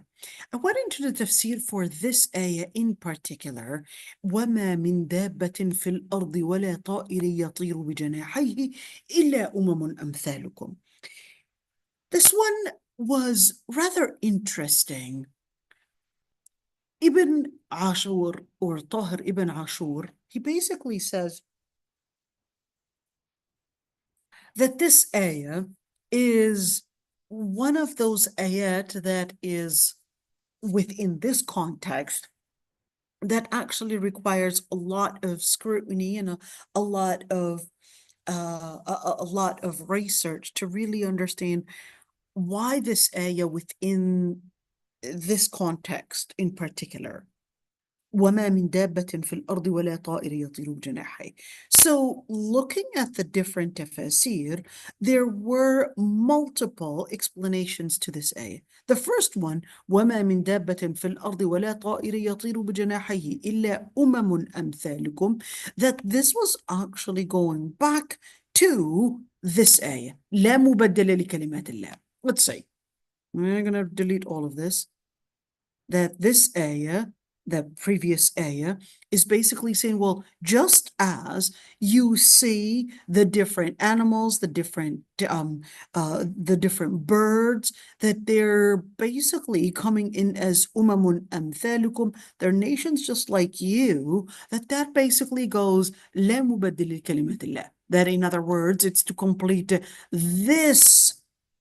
I went into the tafsir for this ayah in particular. وَمَا مِن دَابَّةٍ فِي الْأَرْضِ وَلَا طَائِرٍ يَطِيرُ بِجَنَاحَيْهِ إِلَّا أُمَمٌ أَمْثَالُكُمْ. This one was rather interesting. Ibn Ashur, or Tahir ibn Ashur, he basically says that this ayah is one of those ayat that is within this context that actually requires a lot of scrutiny and a lot of research to really understand why this ayah within this context in particular. وَمَا مِن دَابَّةٍ فِي الْأَرْضِ وَلَا طَائِرٍ يَطِيرُ بِجَنَاحَيْهِ. So looking at the different tafsir, there were multiple explanations to this ayah. The first one, وَمَا مِن دَابَّةٍ فِي الْأَرْضِ وَلَا طَائِرٍ يَطِيرُ بِجَنَاحَيْهِ إِلَّا أُمَمٌ أَمْثَالُكُمْ, that this was actually going back to this ayah. لا مبدل لكلمات الله. Let's say, we're going to delete all of this, that this ayah, the previous ayah, is basically saying, well, just as you see the different animals, the different birds, that they're basically coming in as umamun amthalukum, they're nations just like you, that basically goes la mubaddil kalimatillah. That, in other words, it's to complete this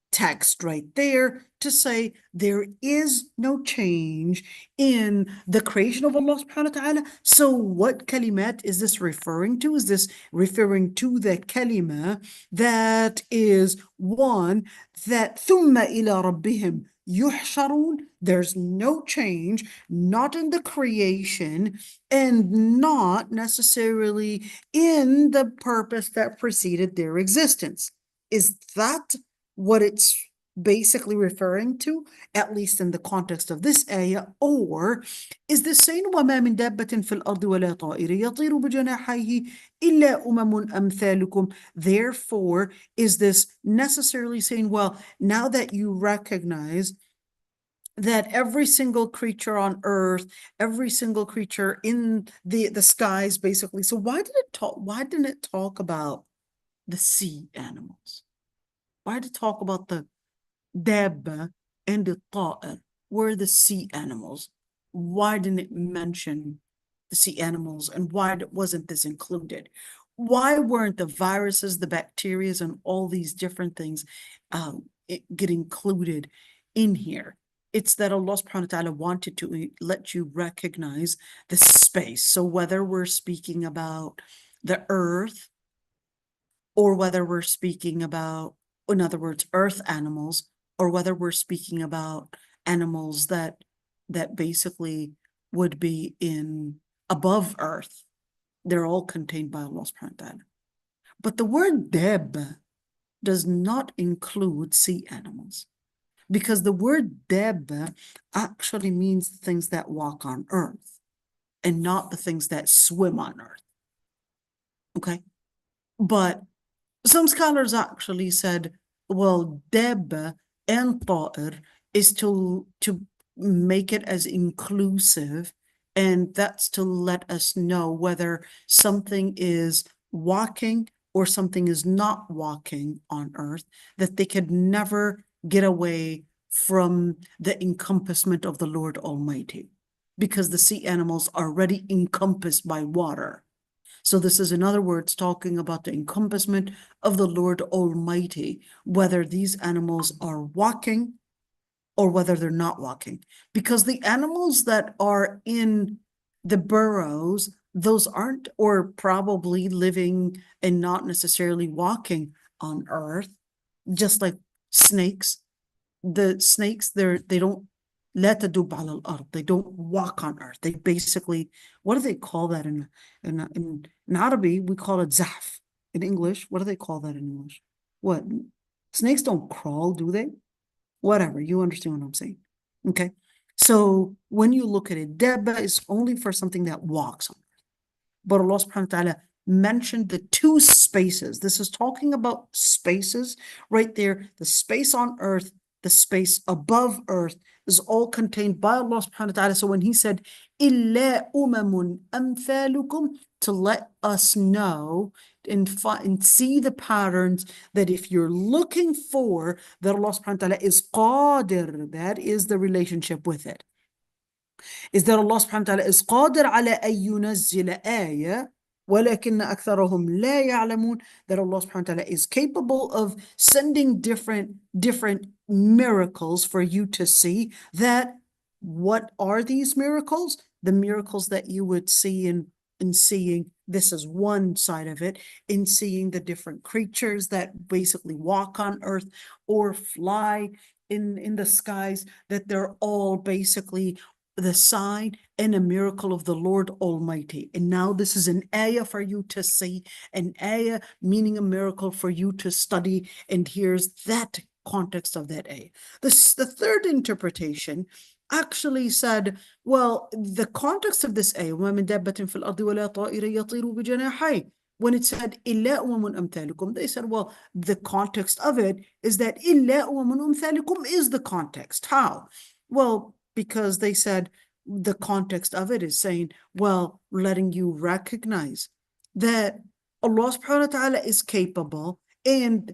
text right there to say there is no change in the creation of Allah subhanahu wa ta'ala. So what kalimat is this referring to? Is this referring to the kalima that is one, that ثُمَّ إِلَىٰ رَبِّهِمْ يُحْشَرُونَ, there's no change, not in the creation and not necessarily in the purpose that preceded their existence. Is that what it's basically referring to, at least in the context of this ayah? Or is this saying وَمَا مِن دَابَّةٍ فِي الْأَرْضِ وَلَا طَائِرٍ يَطِيرُ بِجَنَاحَيْهِ إِلَّا أُمَمٌ أَمْثَالُكُمْ? Therefore, is this necessarily saying, well, now that you recognize that every single creature on earth, every single creature in the skies, basically. So why didn't it talk about the sea animals? Why did it talk about the dabba and the ta'ir? Where are the sea animals? Why didn't it mention the sea animals, and why wasn't this included? Why weren't the viruses, the bacteria, and all these different things get included in here? It's that Allah subhanahu wa ta'ala wanted to let you recognize the space. So whether we're speaking about the earth, or whether we're speaking about, in other words, earth animals, or whether we're speaking about animals that basically would be in above earth, they're all contained by Allah subhanahu wa ta'ala. But the word dab does not include sea animals, because the word dab actually means the things that walk on earth and not the things that swim on earth. Okay? But some scholars actually said, well, dab and ta'ir is to make it as inclusive, and that's to let us know whether something is walking or something is not walking on earth, that they could never get away from the encompassment of the Lord Almighty, because the sea animals are already encompassed by water. So this is, in other words, talking about the encompassment of the Lord Almighty, whether these animals are walking or whether they're not walking. Because the animals that are in the burrows, those aren't, or probably living and not necessarily walking on earth, just like snakes. The snakes, they don't لا تدب على الأرض. They don't walk on earth. They basically, what do they call that in Arabic? We call it zahf. In English, what do they call that in English? What? Snakes don't crawl, do they? Whatever, you understand what I'm saying. Okay. So when you look at it, dabba is only for something that walks on earth. But Allah subhanahu wa ta'ala mentioned the two spaces. This is talking about spaces right there. The space on earth, the space above earth is all contained by Allah subhanahu wa ta'ala. So when he said, إِلَّا أُمَمٌ أَمْثَالُكُمْ, to let us know and see the patterns, that if you're looking for, that Allah subhanahu wa ta'ala is qadir, that is the relationship with it, is that Allah subhanahu wa ta'ala is qadir ala an yunazzila ayah ولكن أكثرهم لا يعلمون, that Allah subhanahu wa ta'ala is capable of sending different miracles for you to see. That what are these miracles? The miracles that you would see in seeing, this is one side of it, in seeing the different creatures that basically walk on earth or fly in the skies, that they're all basically the sign and a miracle of the Lord Almighty. And now this is an ayah for you to see, an ayah meaning a miracle for you to study. And here's that context of that ayah. The third interpretation actually said, well, the context of this ayah, وَمَا مِن دَابَّةٍ فِي الْأَرْضِ وَلَا طَائِرٍ يَطِيرُ بِجَنَاحَيْهِ, when it said إِلَّا أُمَمٌ أَمْثَالُكُمْ, they said, well, the context of it is that إِلَّا أُمَمٌ أَمْثَالُكُمْ is the context. How? Well, because they said the context of it is saying, well, letting you recognize that Allah subhanahu wa ta'ala is capable, and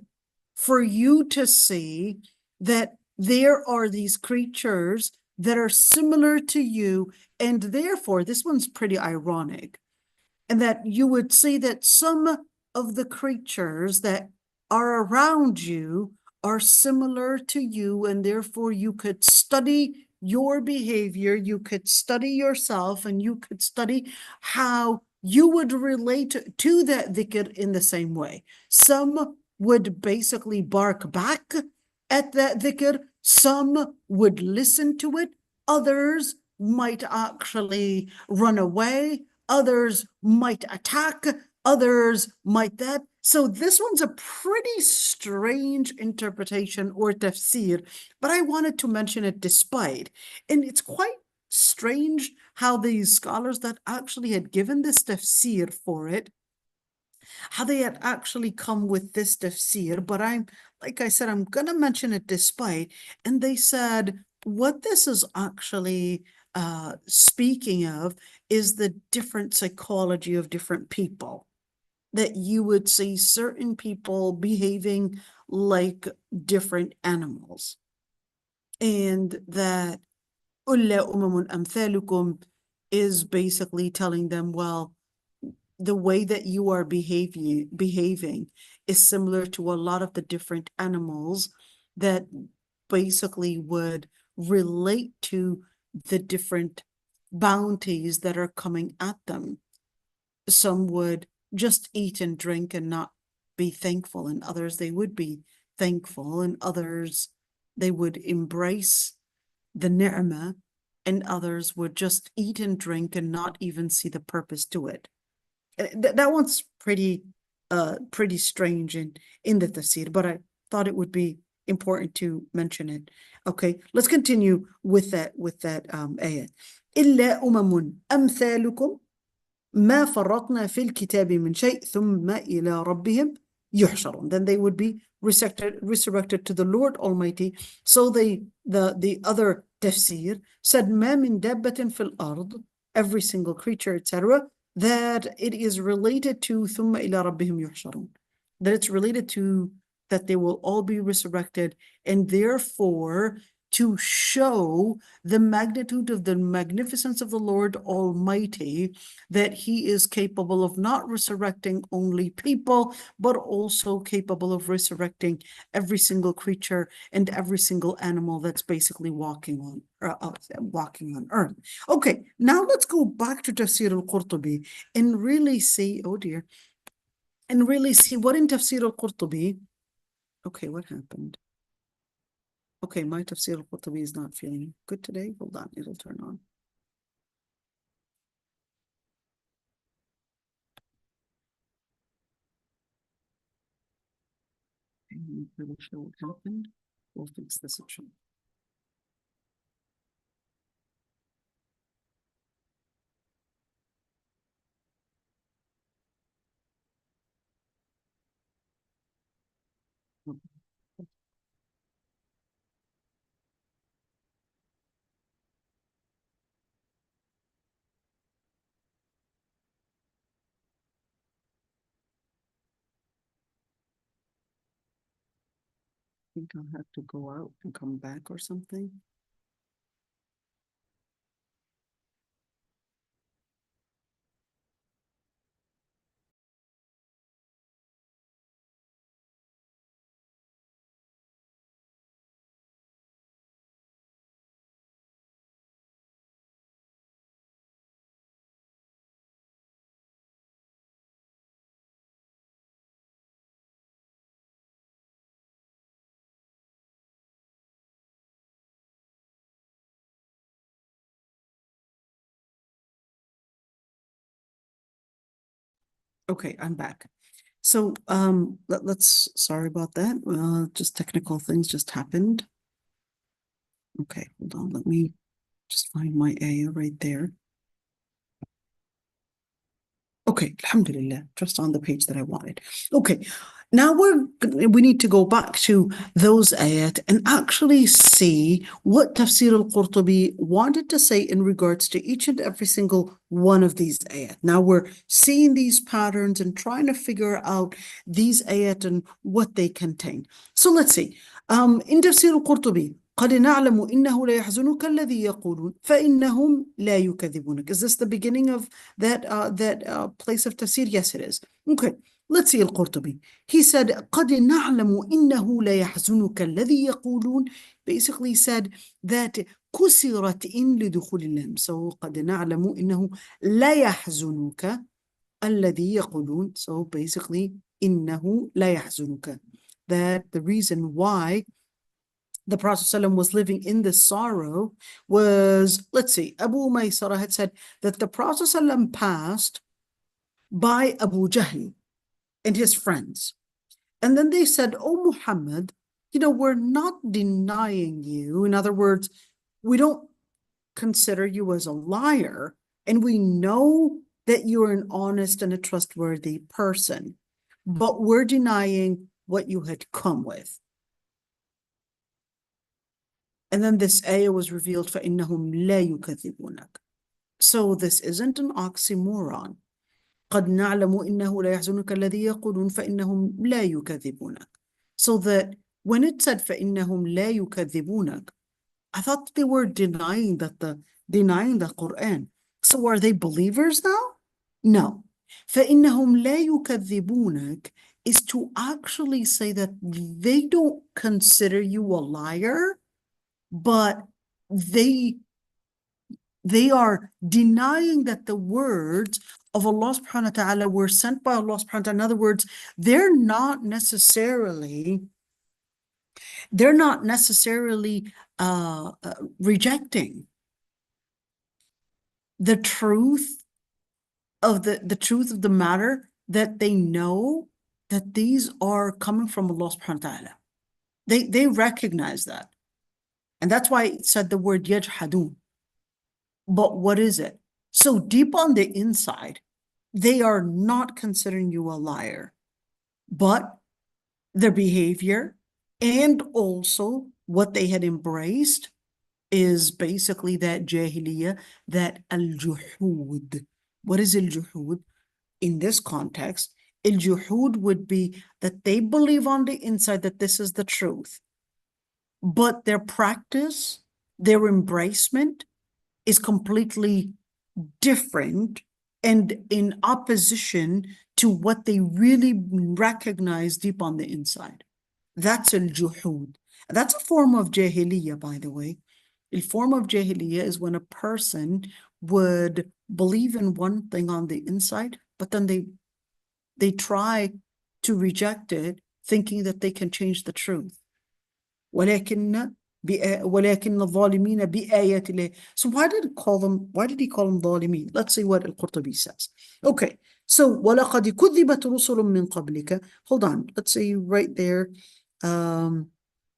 for you to see that there are these creatures that are similar to you, and therefore, this one's pretty ironic, and that you would see that some of the creatures that are around you are similar to you, and therefore you could study your behavior, you could study yourself, and you could study how you would relate to that dhikr in the same way. Some would basically bark back at that dhikr, some would listen to it, others might actually run away, others might attack, others might that. So this one's a pretty strange interpretation or tafsir, but I wanted to mention it despite. And it's quite strange how these scholars that actually had given this tafsir for it, how they had actually come with this tafsir, but like I said, I'm going to mention it despite. And they said, what this is actually speaking of is the different psychology of different people. That you would see certain people behaving like different animals. And that أُولَّا أُمَمٌ أَمْثَالُكُمْ is basically telling them, well, the way that you are behaving is similar to a lot of the different animals that basically would relate to the different bounties that are coming at them. Some would just eat and drink and not be thankful, and others they would be thankful, and others they would embrace the ni'mah, and others would just eat and drink and not even see the purpose to it. That one's pretty strange in the tafsir, but I thought it would be important to mention it. Okay, let's continue with that ayat. إِلَّا أُمَمٌ أَمْثَالُكُمْ ما فرطنا في الكتاب من شيء ثم إلى ربهم يحشرون. Then they would be resurrected to the Lord Almighty. So the other tafsir said ما من دابة في الأرض, every single creature, etc., that it is related to ثم إلى ربهم يحشرون, that it's related to that they will all be resurrected, and therefore to show the magnitude of the magnificence of the Lord Almighty, that he is capable of not resurrecting only people, but also capable of resurrecting every single creature and every single animal that's basically walking on earth. Okay, now let's go back to Tafsir al-Qurtubi and really see, oh dear, and really see what in Tafsir al-Qurtubi, okay, what happened? Okay, my Tafsir al-Qurtubi is not feeling good today. Hold on, it'll turn on. I'm not really sure what happened. We'll fix this option. I think I'll have to go out and come back or something. Okay, I'm back. So let's, sorry about that. Just technical things just happened. Okay, hold on. Let me just find my ayah right there. Okay, alhamdulillah, just on the page that I wanted. Okay, now we need to go back to those ayat and actually see what Tafsir al-Qurtubi wanted to say in regards to each and every single one of these ayat. Now we're seeing these patterns and trying to figure out these ayat and what they contain. So let's see. In Tafsir al-Qurtubi, قد نعلم إنه لا يحزنك الذي يقولون فإنهم لا يكذبونك. Is this the beginning of that place of tafsir? Yes, it is. Okay, let's see al-Qurtubi. He said قد نعلم إنه لا يحزنك الذي يقولون. Basically said that كسرت إن لدخول اللام. So قد نعلم إنه لا يحزنك الذي يقولون. So basically إنه لا يحزنك. That the reason why the Prophet ﷺ was living in this sorrow was, let's see, Abu Maysara had said that the Prophet ﷺ passed by Abu Jahl. and his friends. And then they said, "Oh, Muhammad, we're not denying you. In other words, we don't consider you as a liar, and we know that you're an honest and a trustworthy person, but we're denying what you had come with." And then this ayah was revealed, فَإِنَّهُمْ لَا يُكَذِّبُونَكَ. So this isn't an oxymoron. قَدْ نَعْلَمُ إِنَّهُ لَا يَحْزُنُكَ الَّذِي يَقُولُونَ فَإِنَّهُمْ لَا يُكَذِّبُونَكَ. So that when it said فَإِنَّهُمْ لَا يُكَذِّبُونَكَ, I thought they were denying the Quran. So are they believers now? No. فَإِنَّهُمْ لَا يُكَذِّبُونَكَ is to actually say that they don't consider you a liar, but they are denying that the words of Allah subhanahu wa ta'ala were sent by Allah subhanahu wa ta'ala. In other words, they're not necessarily rejecting the truth of the matter, that they know that these are coming from Allah subhanahu wa ta'ala. They recognize that. And that's why it said the word yajhadun. But what is it? So deep on the inside, they are not considering you a liar, but their behavior and also what they had embraced is basically that jahiliyyah, that al-juhud. What is al-juhud? In this context, al-juhud would be that they believe on the inside that this is the truth, but their practice, their embracement is completely different and in opposition to what they really recognize deep on the inside. That's al-juhud. That's a form of jahiliyyah, by the way. A form of jahiliyyah is when a person would believe in one thing on the inside, but then they try to reject it, thinking that they can change the truth. ولكن الظالمين بآيات الله. So why did he call them ظالمين? Let's see what al-Qurtubi says. Okay, so وَلَقَدْ كُذِّبَتْ رُسُلٌ مِّن قَبْلِكَ. Hold on, let's see right there.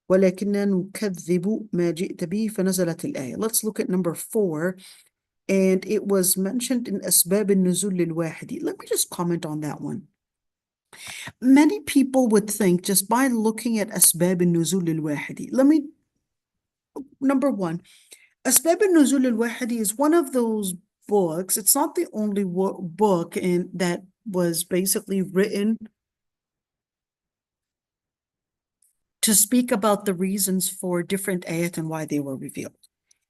ولكننا نكذب ما جئت به فنزلت الآية. Let's look at number 4, and it was mentioned in أسباب النزول للواحد. Let me just comment on that one. Many people would think just by looking at أسباب النزول للواحد. Number 1, أسباب النزول للواحد is one of those books. It's not the only book that was basically written to speak about the reasons for different ayat and why they were revealed.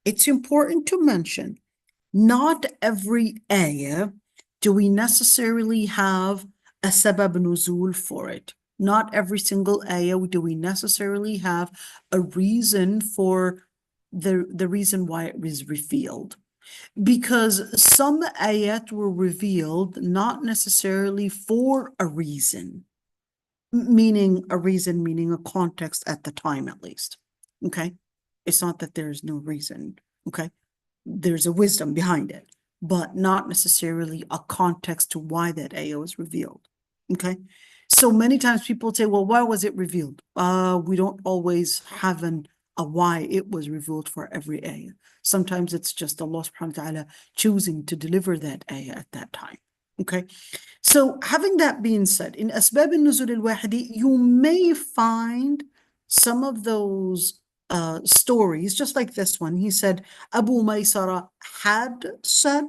It's important to mention, not every ayah do we necessarily have a sabab nuzul for it. Not every single ayah do we necessarily have a reason for the reason why it was revealed. Because some ayat were revealed not necessarily for a reason. Meaning a context at the time, at least. Okay? It's not that there's no reason. Okay? There's a wisdom behind it, but not necessarily a context to why that ayah was revealed. Okay? So many times people say, well, why was it revealed? We don't always have a why it was revealed for every ayah. Sometimes it's just Allah subhanahu wa ta'ala choosing to deliver that ayah at that time. Okay? So having that being said, in Asbab al-Nuzul al-Wahidi, you may find some of those stories, just like this one. He said, Abu Maysara had said,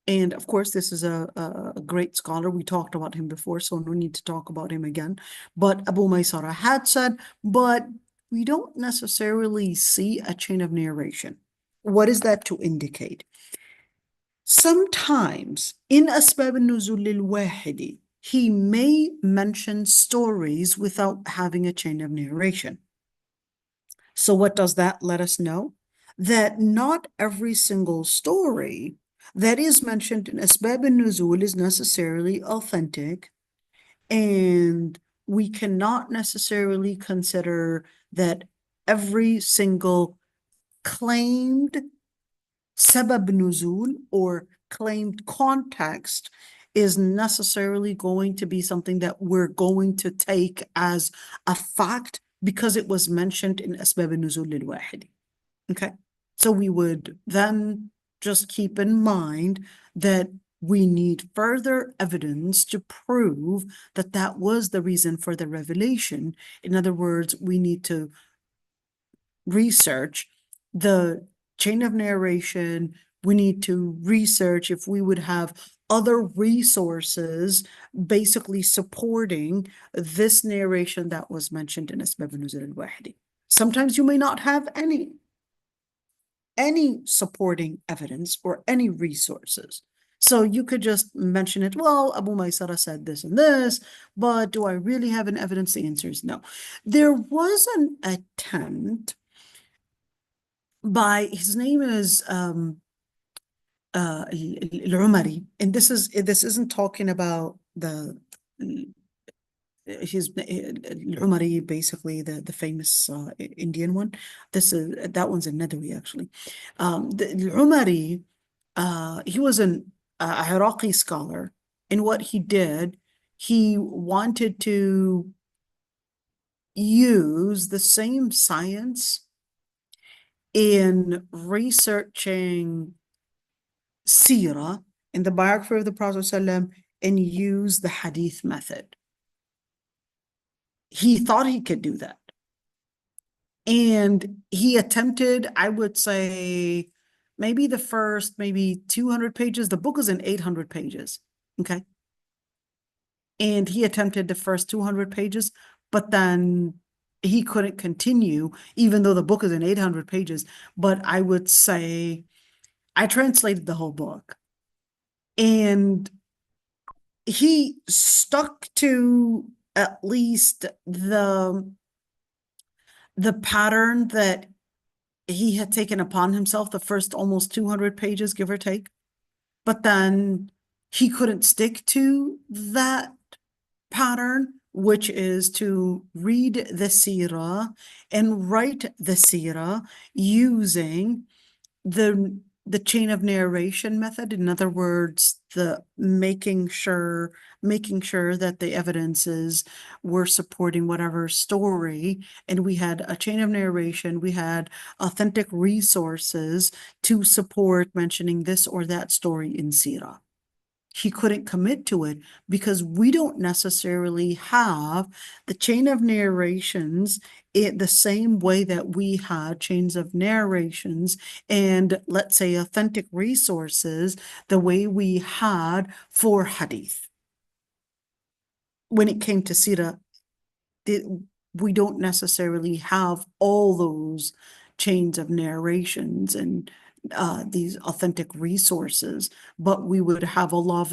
and of course, this is a great scholar. We talked about him before, so no need to talk about him again. But Abu Maysara had said, but we don't necessarily see a chain of narration. What is that to indicate? Sometimes in Asbab al-Nuzul al-Wahidi, he may mention stories without having a chain of narration. So what does that let us know? That not every single story that is mentioned in Asbab al-Nuzul is necessarily authentic, and we cannot necessarily consider that every single claimed sabab nuzul or claimed context is necessarily going to be something that we're going to take as a fact because it was mentioned in أسباب النزول للواحد. Okay, so we would then just keep in mind that we need further evidence to prove that that was the reason for the revelation. In other words, we need to research the chain of narration. We need to research if we would have other resources basically supporting this narration that was mentioned in أسباب النزول الواحدي. Sometimes you may not have any supporting evidence or any resources. So you could just mention it, well, Abu Maysara said this and this, but do I really have an evidence? The answer is no. There was an attempt by, his name is al-Umari, and this isn't talking about his al-Umari, basically the famous Indian one. That one's in Nadawi actually. The al-Umari, he was an Iraqi scholar, and what he did, he wanted to use the same science in researching Sirah in the biography of the Prophet ﷺ and use the hadith method. He thought he could do that. And he attempted, I would say, maybe the first, 200 pages. The book is in 800 pages, okay? And he attempted the first 200 pages, but then he couldn't continue, even though the book is in 800 pages. But I would say, I translated the whole book. And he stuck to at least the pattern that he had taken upon himself, the first almost 200 pages, give or take. But then he couldn't stick to that pattern, which is to read the Sirah and write the Sirah using the chain of narration method. In other words, the making sure that the evidences were supporting whatever story, and we had a chain of narration, we had authentic resources to support mentioning this or that story in Sirah. He couldn't commit to it because we don't necessarily have the chain of narrations the same way that we had chains of narrations and, let's say, authentic resources the way we had for hadith. When it came to Sirah, we don't necessarily have all those chains of narrations and these authentic resources, but we would have a lot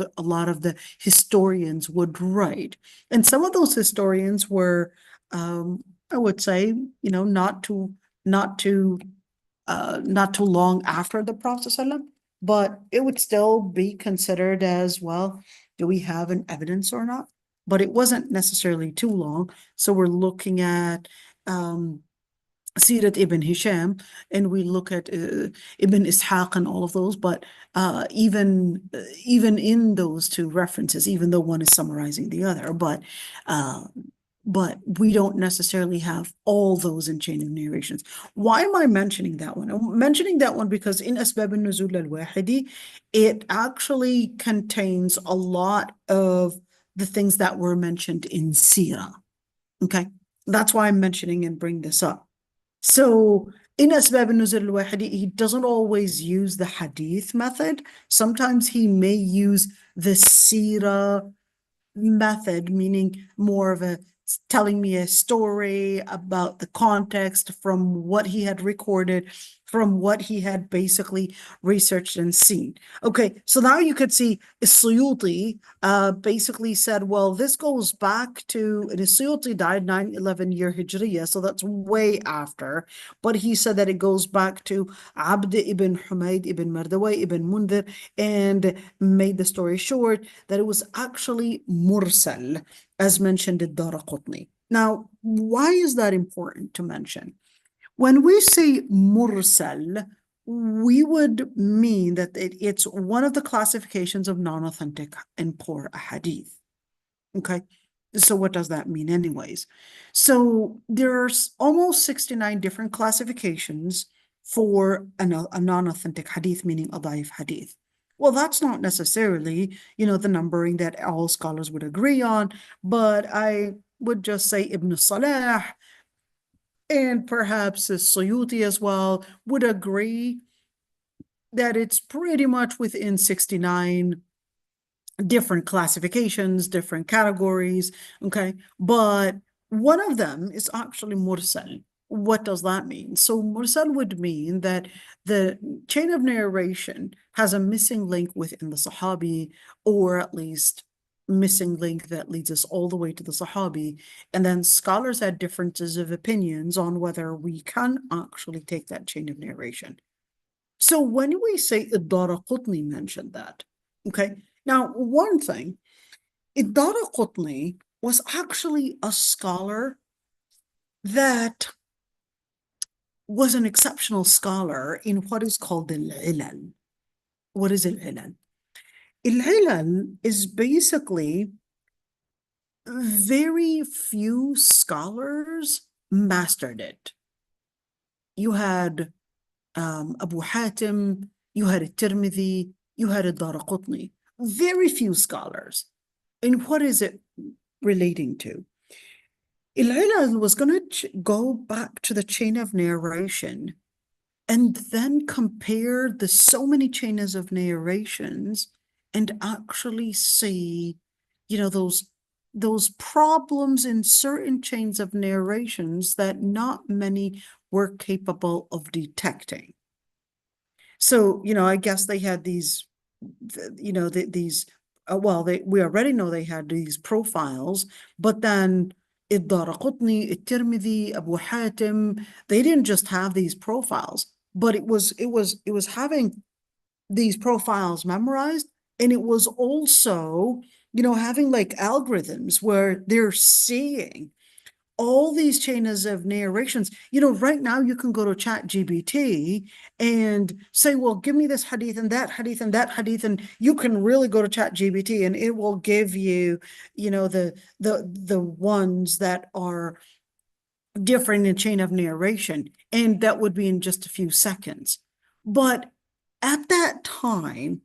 of the historians would write. And some of those historians were, I would say, not too long after the Prophet ﷺ, but it would still be considered as, well, do we have an evidence or not? But it wasn't necessarily too long. So we're looking at Sirat Ibn Hisham, and we look at Ibn Ishaq and all of those, but even in those two references, even though one is summarizing the other, but we don't necessarily have all those in chain of narrations. Why am I mentioning that one? I'm mentioning that one because in Asbab al-Nuzul al-Wahidi, it actually contains a lot of the things that were mentioned in Sirah. Okay, that's why I'm mentioning and bring this up. So in Asbab al-Nuzul al-Wahidi, he doesn't always use the hadith method. Sometimes he may use the Sirah method, meaning more of telling me a story about the context from what he had recorded, from what he had basically researched and seen. Okay, so now you could see Suyuti basically said, well, this goes back to, and Suyuti died 911 year Hijriya, so that's way after, but he said that it goes back to Abd ibn Humayd ibn Mardaway ibn Mundhir, and made the story short, that it was actually Mursal, as mentioned in Daraqutni. Now, why is that important to mention? When we say Mursal, we would mean that it's one of the classifications of non-authentic and poor ahadith. Okay. So what does that mean anyways? So there's almost 69 different classifications for a non-authentic hadith, meaning a daif hadith. Well, that's not necessarily, the numbering that all scholars would agree on, but I would just say Ibn Salah and perhaps Suyuti as well would agree that it's pretty much within 69 different classifications, different categories, okay? But one of them is actually mursal. What does that mean? So mursal would mean that the chain of narration has a missing link within the Sahabi, or at least missing link that leads us all the way to the Sahabi. And then scholars had differences of opinions on whether we can actually take that chain of narration. So when we say Ad-Daraqutni mentioned that, okay? Now, one thing, Ad-Daraqutni was actually a scholar that was an exceptional scholar in what is called al-ilal. What is al-ilal? Al-ilal is basically very few scholars mastered it. You had Abu Hatim, you had At-Tirmidhi, you had Ad-Daraqutni. Very few scholars. And what is it relating to? Al-Ilal was going to go back to the chain of narration and then compare the so many chains of narrations and actually see, those problems in certain chains of narrations that not many were capable of detecting. So, I guess they had these, we already know they had these profiles, but then Ad-Daraqutni, At-Tirmidhi, Abu Hatim, they didn't just have these profiles, but it was having these profiles memorized, and it was also, having like algorithms where they're seeing all these chains of narrations. Right now you can go to ChatGPT and say, well, give me this hadith and that hadith and that hadith, and you can really go to ChatGPT and it will give you, the ones that are different in chain of narration, and that would be in just a few seconds. But at that time,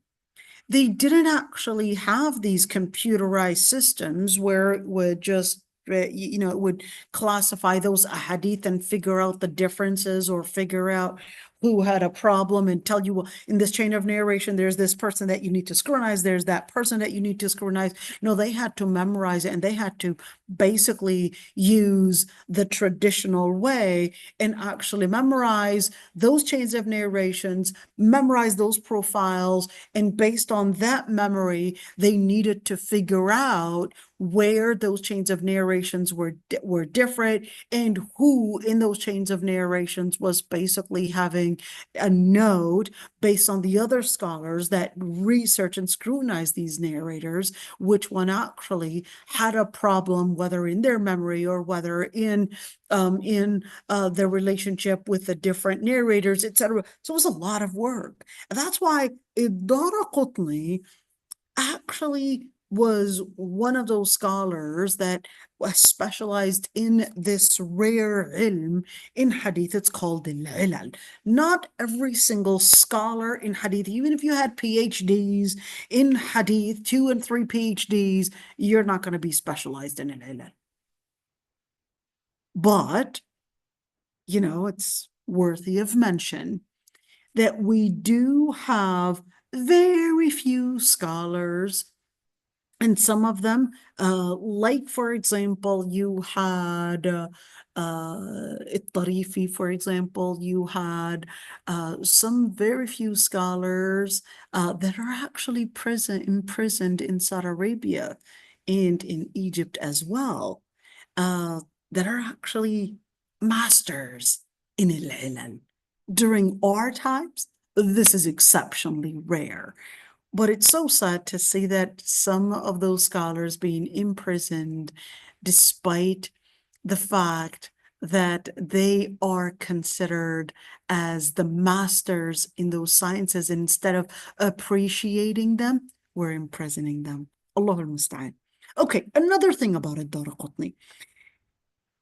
they didn't actually have these computerized systems where it would just, it would classify those ahadith and figure out the differences, or figure out who had a problem and tell you, well, in this chain of narration, there's this person that you need to scrutinize, there's that person that you need to scrutinize. No, they had to memorize it, and they had to basically use the traditional way and actually memorize those chains of narrations, memorize those profiles, and based on that memory, they needed to figure out where those chains of narrations were different, and who in those chains of narrations was basically having a note based on the other scholars that research and scrutinize these narrators, which one actually had a problem, whether in their memory or whether in their relationship with the different narrators, etc. So it was a lot of work. And that's why Ad-Daraqutni actually was one of those scholars that was specialized in this rare ilm in hadith. It's called al-ilal. Not every single scholar in hadith, even if you had PhDs in hadith, 2 and 3 PhDs, you're not going to be specialized in al-ilal. But, it's worthy of mention that we do have very few scholars, and some of them, like, for example, you had At-Tarifi, for example, you had some very few scholars that are actually imprisoned in Saudi Arabia and in Egypt as well, that are actually masters in al-ilal. During our times, this is exceptionally rare. But it's so sad to see that some of those scholars being imprisoned, despite the fact that they are considered as the masters in those sciences. Instead of appreciating them, we're imprisoning them. Allahu al-musta'an. Okay, another thing about ad-Daraqutni.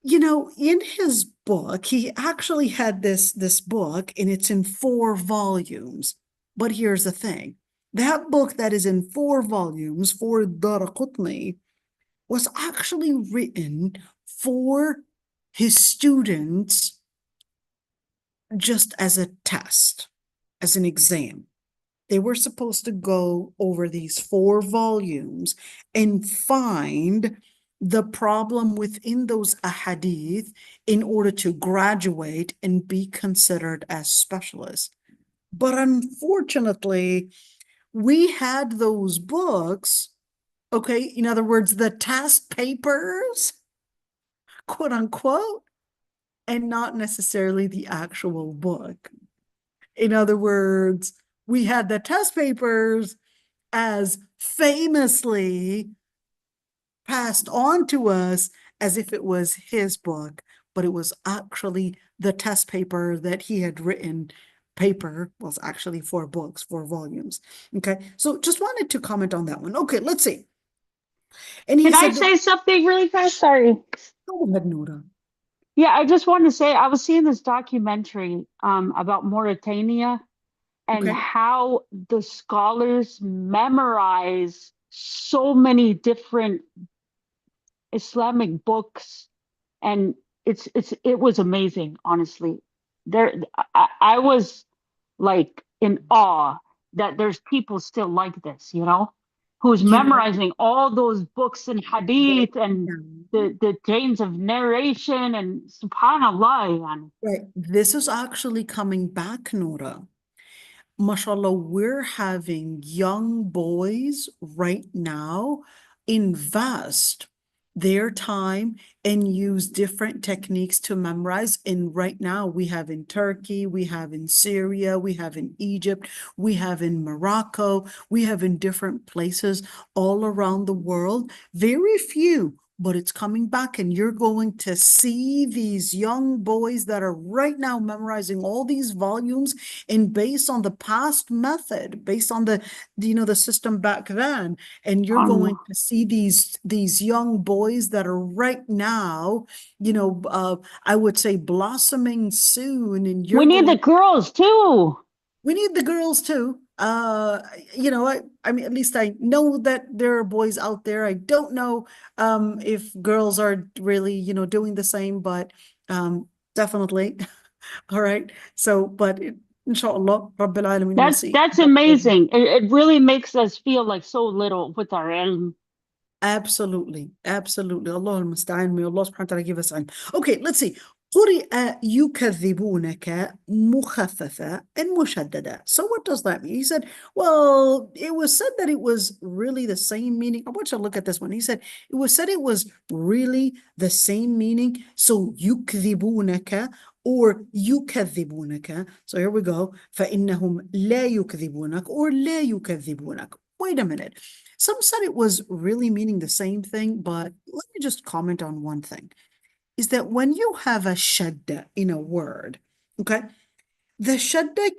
You know, in his book, he actually had this book, and it's in 4 volumes. But here's the thing. That book that is in 4 volumes for Daraqutni was actually written for his students just as a test, as an exam. They were supposed to go over these 4 volumes and find the problem within those ahadith in order to graduate and be considered as specialists. But unfortunately, we had those books, okay, in other words, the test papers, quote unquote, and not necessarily the actual book. In other words, we had the test papers as famously passed on to us as if it was his book, but it was actually the test paper that he had written. Paper was actually 4 books, 4 volumes. Okay, so just wanted to comment on that one. Okay, let's see. And he Can I said, say something really fast? Sorry. go ahead, Noura. Yeah, I just want to say I was seeing this documentary about Mauritania and Okay. how the scholars memorize so many different Islamic books, and it was amazing, honestly. I was like in awe that there's people still like this, you know, who's You know, memorizing all those books and hadith and yeah. the chains of narration, and subhanallah, yani. Right. This is actually coming back, Nora. Mashallah, we're having young boys right now invest their time and use different techniques to memorize. And right now we have in Turkey, we have in Syria, we have in Egypt, we have in Morocco, we have in different places all around the world. Very few, but it's coming back, and you're going to see these young boys that are right now memorizing all these volumes, and based on the past method, based on the system back then, and you're going to see these young boys that are right now, I would say blossoming soon, and We you're need the going. girls too. We need the girls too. I mean, at least I know that there are boys out there. I don't know if girls are really, doing the same, but definitely. All right. So, but inshallah, Rabbil Alameen, we'll see. That's amazing. It really makes us feel like so little with our ilm. Absolutely. Absolutely. Allah al-musta'an. May Allah subhanahu wa ta'ala give us ilm. Okay, let's see. قرئ يكذبونك مخففة and مشددة. So what does that mean? He said, well, it was said that it was really the same meaning. I want you to look at this one. He said, it was said it was really the same meaning. So يكذبونك or يكذبونك. So here we go. فإنهم لا يكذبونك or لا يكذبونك. Wait a minute. Some said it was really meaning the same thing, but let me just comment on one thing. Is that when you have a shadda in a word, okay, the shadda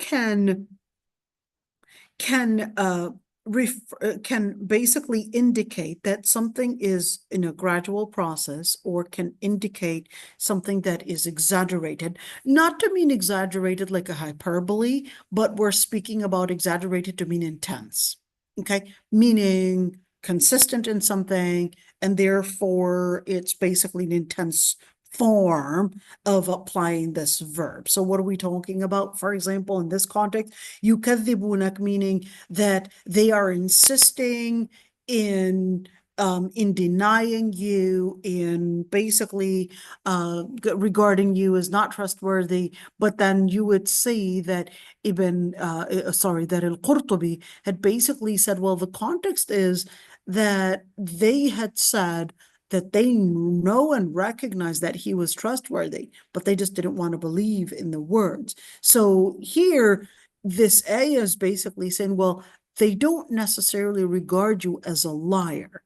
can basically indicate that something is in a gradual process, or can indicate something that is exaggerated. Not to mean exaggerated like a hyperbole, but we're speaking about exaggerated to mean intense. Okay, meaning consistent in something, and therefore it's basically an intense form of applying this verb. So what are we talking about? For example, in this context, يكذبونك, meaning that they are insisting in denying you, in basically regarding you as not trustworthy. But then you would see that that al-Qurtubi had basically said, well, the context is that they had said that they know and recognize that he was trustworthy, but they just didn't want to believe in the words. So here, this ayah is basically saying, well, they don't necessarily regard you as a liar.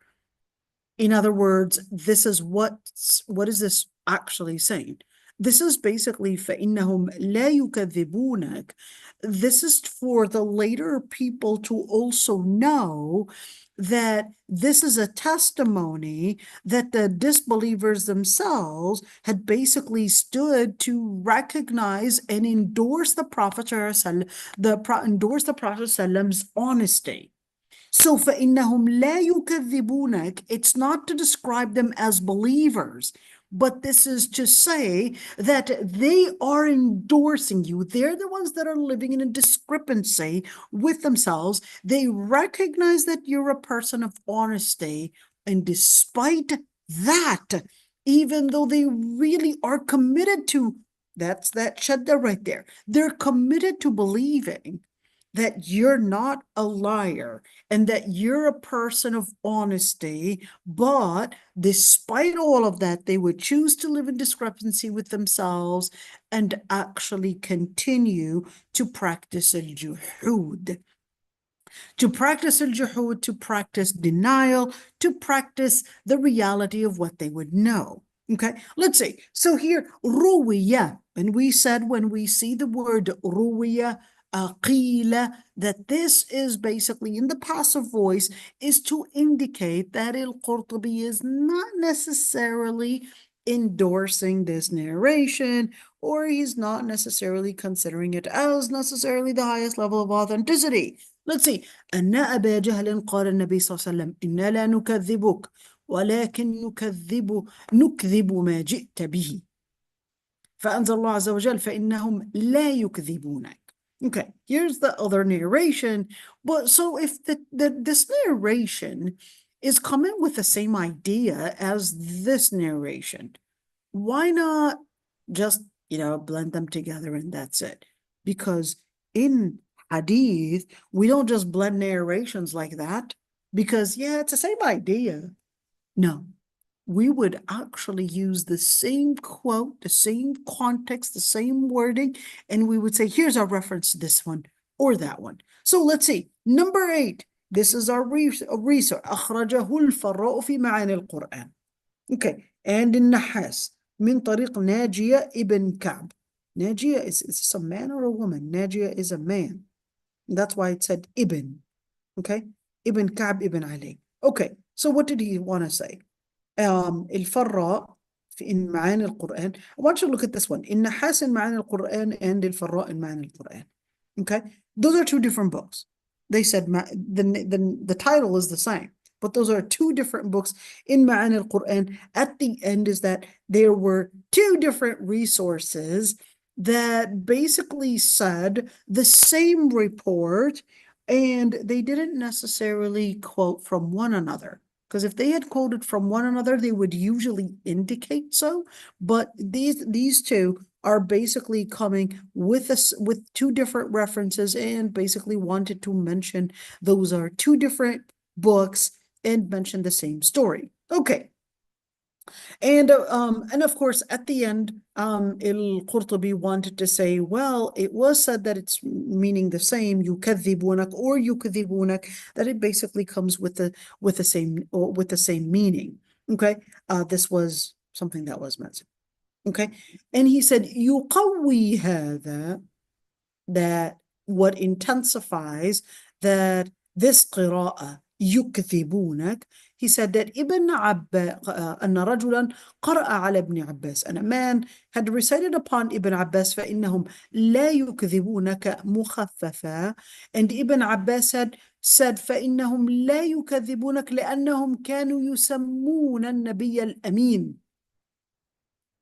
In other words, this is what is this actually saying? This is basically فإنهم لا يكذبونك. This is for the later people to also know that this is a testimony that the disbelievers themselves had basically stood to recognize and endorse the Prophet endorse the Prophet's honesty. So فإنهم لا يكذبونك, it's not to describe them as believers, but this is to say that they are endorsing you. They're the ones that are living in a discrepancy with themselves. They recognize that you're a person of honesty, and despite that, even though they really are committed to, that's that shadda right there, they're committed to believing that you're not a liar and that you're a person of honesty, but despite all of that, they would choose to live in discrepancy with themselves and actually continue to practice al-juhud. To practice al-juhud, to practice denial, to practice the reality of what they would know. Okay, let's see. So here, ruwiya, and we said when we see the word ruwiya, qila, that this is basically in the passive voice, is to indicate that al-Qurtubi is not necessarily endorsing this narration, or he's not necessarily considering it as necessarily the highest level of authenticity. Let's see. أن أبا جهل قال النبي صلى الله عليه وسلم إنا لا نكذبك ولكن نكذب ما جئت به فأنزل الله عز وجل فإنهم لا يكذبونك. Okay, here's the other narration. But so if this narration is coming with the same idea as this narration, why not just, blend them together and that's it? Because in hadith, we don't just blend narrations like that because, it's the same idea. No, we would actually use the same quote, the same context, the same wording, and we would say, here's our reference to this one or that one. So let's see. Number 8, this is our resource. أخرجه الفراء في معاني القرآن. Okay, and النحاس من طريق ناجية ابن كعب. Najia, is this a man or a woman? Najia is a man. That's why it said Ibn. Okay? Ibn Ka'b ibn Ali. Okay, so what did he want to say? الفراء in معاني القرآن. I want you to look at this one. النحاس in معاني القرآن and الفراء in معاني القرآن. Okay? Those are two different books. They said the title is the same, but those are two different books in معاني القرآن. At the end is that there were two different resources that basically said the same report, and they didn't necessarily quote from one another. Because if they had quoted from one another, they would usually indicate so. But these two are basically coming with two different references and basically wanted to mention those are two different books and mention the same story. Okay. And of course, at the end, al-Qurtubi wanted to say, well, it was said that it's meaning the same, yukadhibunak or yukadhibunak, that it basically comes with the same meaning. Okay, this was something that was mentioned. Okay, and he said, yuqawwi hadha, that what intensifies that this qira'ah, يكذبونك. He said that Ibn Abbas, أن رجلا قرأ على ابن عباس, and a man had recited upon Ibn Abbas فإنهم لا يكذبونك مخففا, and Ibn Abbas said فإنهم لا يكذبونك لأنهم كانوا يسمون النبي الأمين.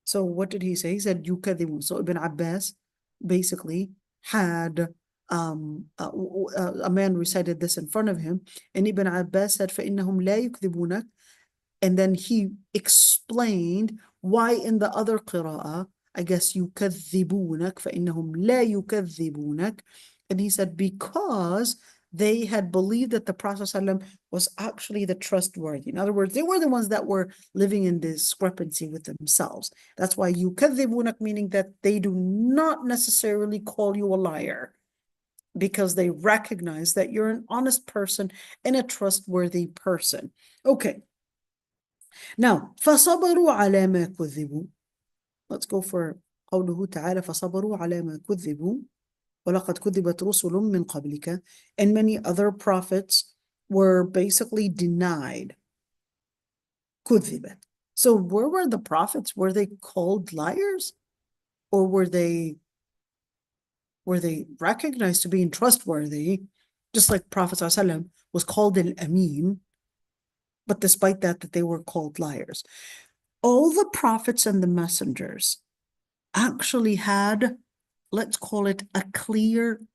So what did he say? He said يكذبون. So Ibn Abbas basically had a man recited this in front of him, and Ibn Abbas said فإنهم لا يكذبونك, and then he explained why in the other qira'ah, I guess يكذبونك فإنهم لا يكذبونك, and he said because they had believed that the Prophet ﷺ was actually the trustworthy. In other words, they were the ones that were living in discrepancy with themselves. That's why يكذبونك, meaning that they do not necessarily call you a liar, because they recognize that you're an honest person and a trustworthy person. Okay. Now, فَصَبَرُوا عَلَى مَا كُذِّبُوا. let's go for قوله تعالى فصبروا على ما كذبوا وَلَقَدْ كُذِّبَتْ رُسُلٌ مِّن قَبْلِكَ, and many other prophets were basically denied. كُذِّبَتْ. So where were the prophets? Were they called liars? Or were they recognized to being trustworthy? Just like Prophet ﷺ was called al-Amin, but despite that they were called liars. All the prophets and the messengers actually had, let's call it a clean,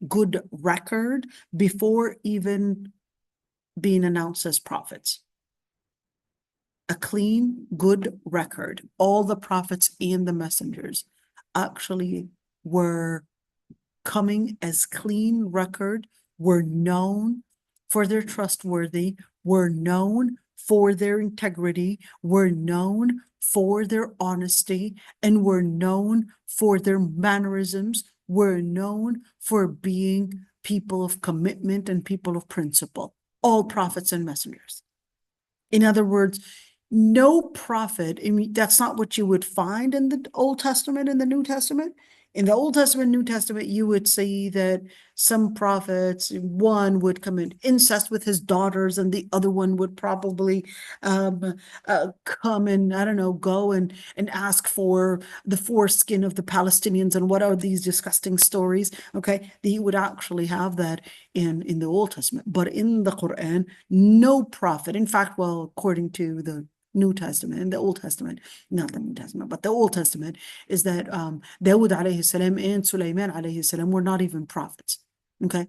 good record before even being announced as prophets. A clean, good record. All the prophets and the messengers actually were coming as clean record, were known for their trustworthy, were known for their integrity, were known for their honesty, and were known for their mannerisms, were known for being people of commitment and people of principle. All prophets and messengers. In other words, no prophet, I mean, that's not what you would find in the Old Testament and the New Testament. In the Old Testament, New Testament, you would see that some prophets, one would commit incest with his daughters, and the other one would probably come and, I don't know, go and ask for the foreskin of the Palestinians, and what are these disgusting stories? Okay, you would actually have that in the Old Testament. But in the Quran, no prophet, in fact, well, according to the New Testament and the Old Testament, not the New Testament, but the Old Testament, is that Dawood alayhi salam and Sulaiman alayhi salam were not even prophets. Okay,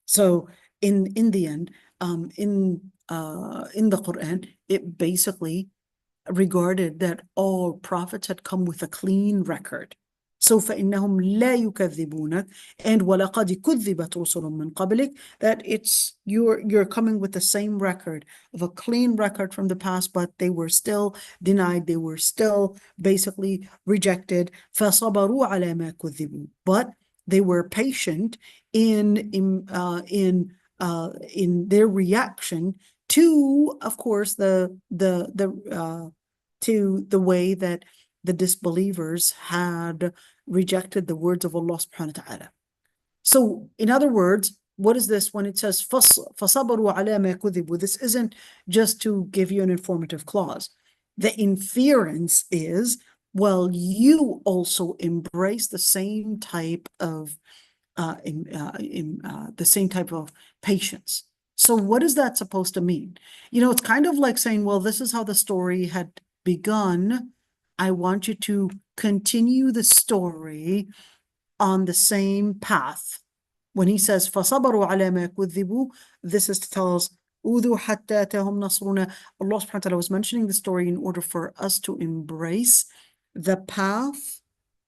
so in the end, in the Quran, it basically regarded that all prophets had come with a clean record. So فإنهم لا يكذبونك, and وَلَقَدْ كُذِّبَتْ رُسُلٌ مِّن قَبْلِكَ, that it's you're coming with the same record of a clean record from the past, but they were still denied, they were still basically rejected. فَصَبَرُوا عَلَى مَا كُذِّبُوا, but they were patient in their reaction to, of course, to the way that the disbelievers had rejected the words of Allah subhanahu wa ta'ala. So, in other words, what is this when it says فَصَبَرُوا عَلَى مَا كُذِبُوا? This isn't just to give you an informative clause. The inference is, well, you also embrace the same type of patience. So what is that supposed to mean? You know, it's kind of like saying, well, this is how the story had begun. I want you to continue the story on the same path. When he says فَصَبَرُوا عَلَى مَا كُذِّبُوا, this is to tell us أُوذُوا حَتَّى أَتَاهُمْ نَصْرُنَا. Allah subhanahu wa ta'ala was mentioning the story in order for us to embrace the path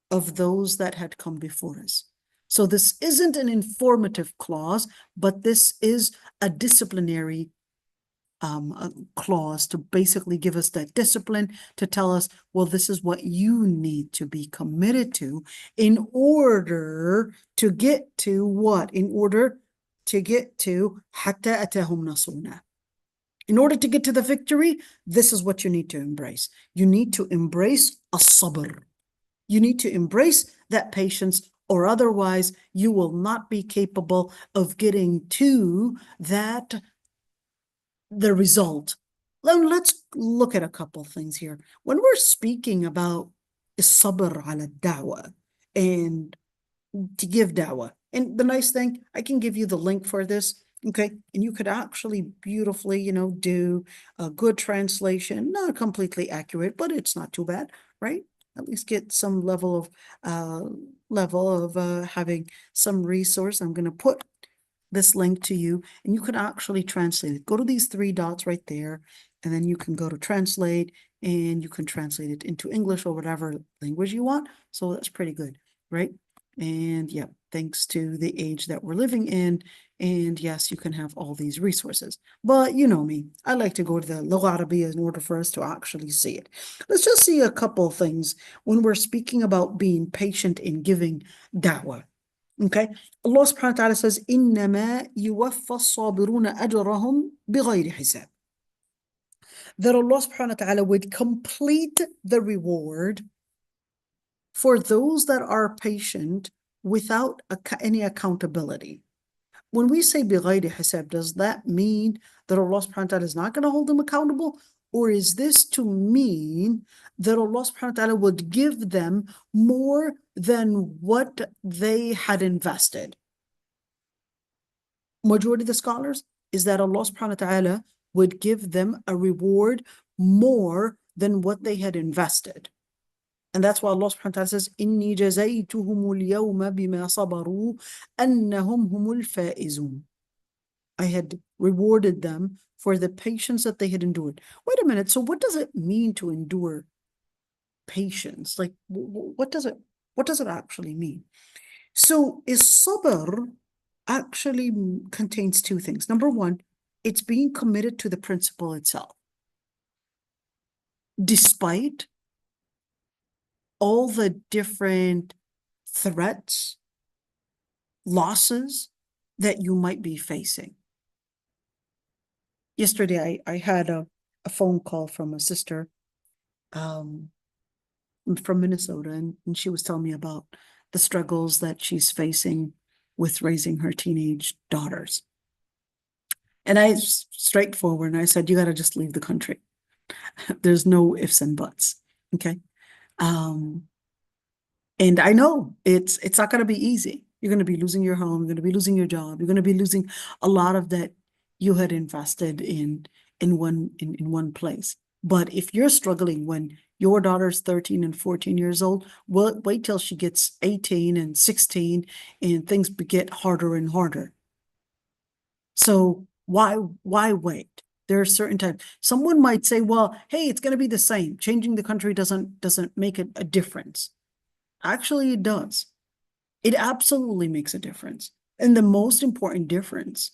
of those that had come before us. So this isn't an informative clause, but this is a disciplinary clause to basically give us that discipline, to tell us, well, this is what you need to be committed to in order to get to what? In order to get to حَتَّى أَتَاهُمْ نَصْرُنَا. In order to get to the victory, this is what you need to embrace. You need to embrace as-sabr. You need to embrace that patience, or otherwise you will not be capable of getting to the result. Let's look at a couple things here. When we're speaking about sabr ala da'wah, and to give da'wah, and the nice thing, I can give you the link for this, okay? And you could actually beautifully, you know, do a good translation, not completely accurate, but it's not too bad, right? At least get some level of having some resource. I'm going to put this link to you, and you can actually translate it. Go to these three dots right there, and then you can go to translate, and you can translate it into English or whatever language you want. So that's pretty good, right? And yeah, thanks to the age that we're living in, and yes, you can have all these resources. But you know me, I like to go to the Lugha Arabiya in order for us to actually see it. Let's just see a couple things when we're speaking about being patient in giving da'wah. Okay, Allah subhanahu wa ta'ala says, إِنَّمَا يُوَفَّى الصَّابِرُونَ أَجْرَهُمْ بِغَيْرِ حِسَابٍ. that Allah subhanahu wa ta'ala would complete the reward for those that are patient without any accountability. When we say بِغَيْرِ حِسَاب, does that mean that Allah subhanahu wa ta'ala is not going to hold them accountable? Or is this to mean that Allah subhanahu wa ta'ala would give them more than what they had invested? Majority of the scholars is that Allah subhanahu wa ta'ala would give them a reward more than what they had invested. And that's why Allah subhanahu wa ta'ala says, إِنِّي جَزَيْتُهُمُ الْيَوْمَ بِمَا صَبَرُوا أَنَّهُمْ هُمُ الْفَائِزُونَ. I had rewarded them for the patience that they had endured. Wait a minute, so what does it mean to endure patience? Like, what does it actually mean? So, sabr actually contains two things. Number one, it's being committed to the principle itself, despite all the different threats, losses that you might be facing. Yesterday, I had a phone call from a sister from Minnesota, and she was telling me about the struggles that she's facing with raising her teenage daughters. And I straightforward, and I said, you got to just leave the country. There's no ifs and buts, okay? And I know it's not going to be easy. You're going to be losing your home. You're going to be losing your job. You're going to be losing a lot of that you had invested in one place. But if you're struggling when your daughter's 13 and 14 years old, well, wait till she gets 18 and 16 and things get harder and harder. So why wait? There are certain times. Someone might say, well, hey, it's going to be the same. Changing the country doesn't make a difference. Actually, it does. It absolutely makes a difference. And the most important difference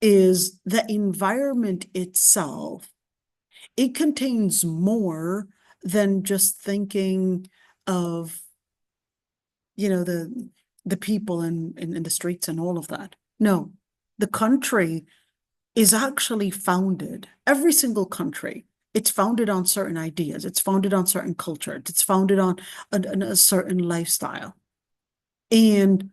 is the environment itself. It contains more than just thinking of, the people in the streets and all of that. No, the country is actually founded, every single country, it's founded on certain ideas. It's founded on certain culture. It's founded on a certain lifestyle. And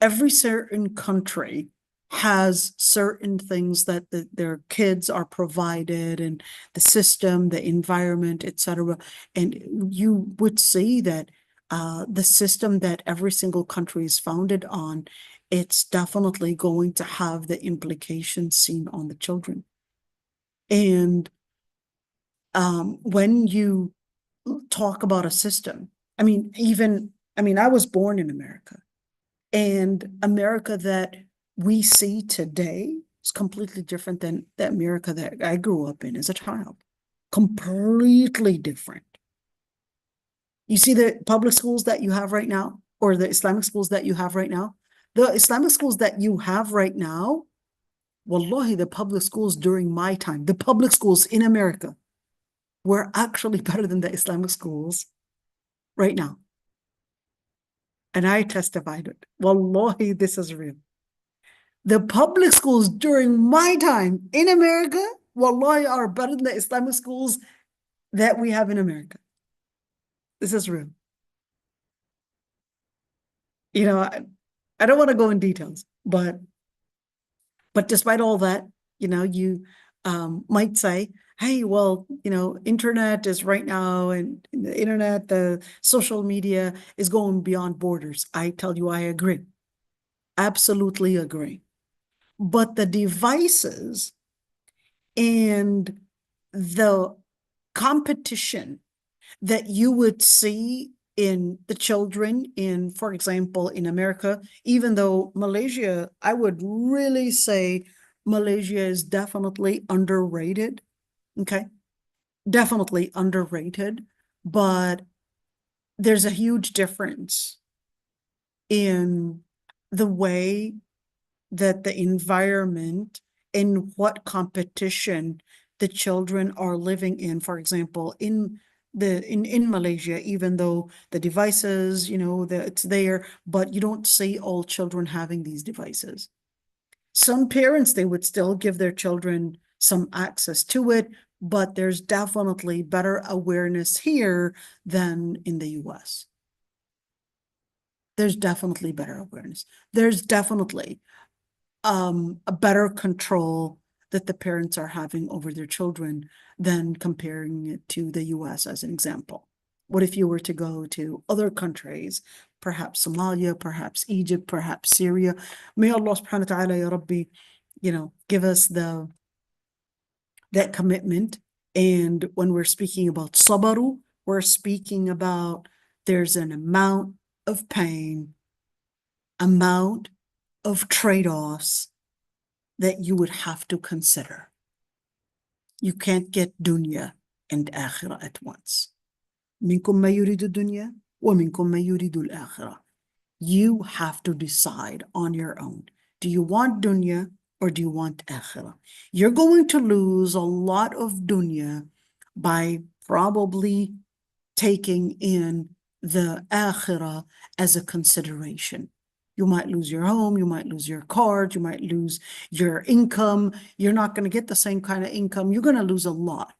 every certain country has certain things that their kids are provided, and the system, the environment, etc. And you would see that the system that every single country is founded on, it's definitely going to have the implications seen on the children. And when you talk about a system, I was born in America, and America that we see today is completely different than the America that I grew up in as a child. Completely different. You see the public schools that you have right now, or the Islamic schools that you have right now? The Islamic schools that you have right now, wallahi, the public schools during my time, the public schools in America were actually better than the Islamic schools right now. And I testified it. Wallahi, this is real. The public schools during my time in America, wallahi, are better than the Islamic schools that we have in America. This is real. I don't want to go in details, but despite all that, you might say, hey, well, internet is right now, and the internet, the social media is going beyond borders. I tell you, I agree. Absolutely agree. But the devices and the competition that you would see in the children in, for example, in America, even though Malaysia, I would really say Malaysia is definitely underrated. Okay, definitely underrated, but there's a huge difference in the way that the environment and what competition the children are living in. For example, in Malaysia, even though the devices, it's there, but you don't see all children having these devices. Some parents, they would still give their children some access to it, but there's definitely better awareness here than in the US. There's definitely better awareness. There's definitely a better control that the parents are having over their children than comparing it to the US as an example. What if you were to go to other countries, perhaps Somalia, perhaps Egypt, perhaps Syria? May Allah subhanahu wa ta'ala, ya Rabbi, give us that commitment. And when we're speaking about sabaru, we're speaking about there's an amount of pain, amount of trade-offs that you would have to consider. You can't get dunya and akhirah at once. منكم ما يريد الدنيا ومنكم ما يريد الآخرة. You have to decide on your own. Do you want dunya or do you want akhirah? You're going to lose a lot of dunya by probably taking in the akhirah as a consideration. You might lose your home, you might lose your card, you might lose your income. You're not going to get the same kind of income. You're going to lose a lot.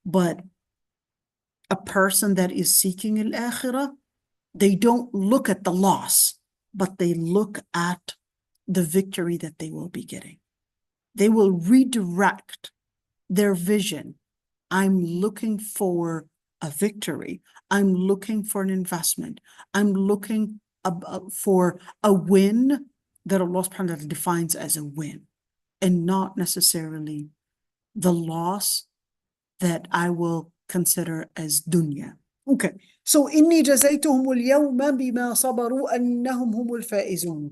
But a person that is seeking al-akhirah, they don't look at the loss, but they look at the victory that they will be getting. They will redirect their vision. I'm looking for a victory. I'm looking for an investment. I'm looking for a win that Allah subhanahu wa ta'ala defines as a win, and not necessarily the loss that I will consider as dunya. Okay, so إني جزيتهم اليوم بما صبروا أنهم هم الفائزون.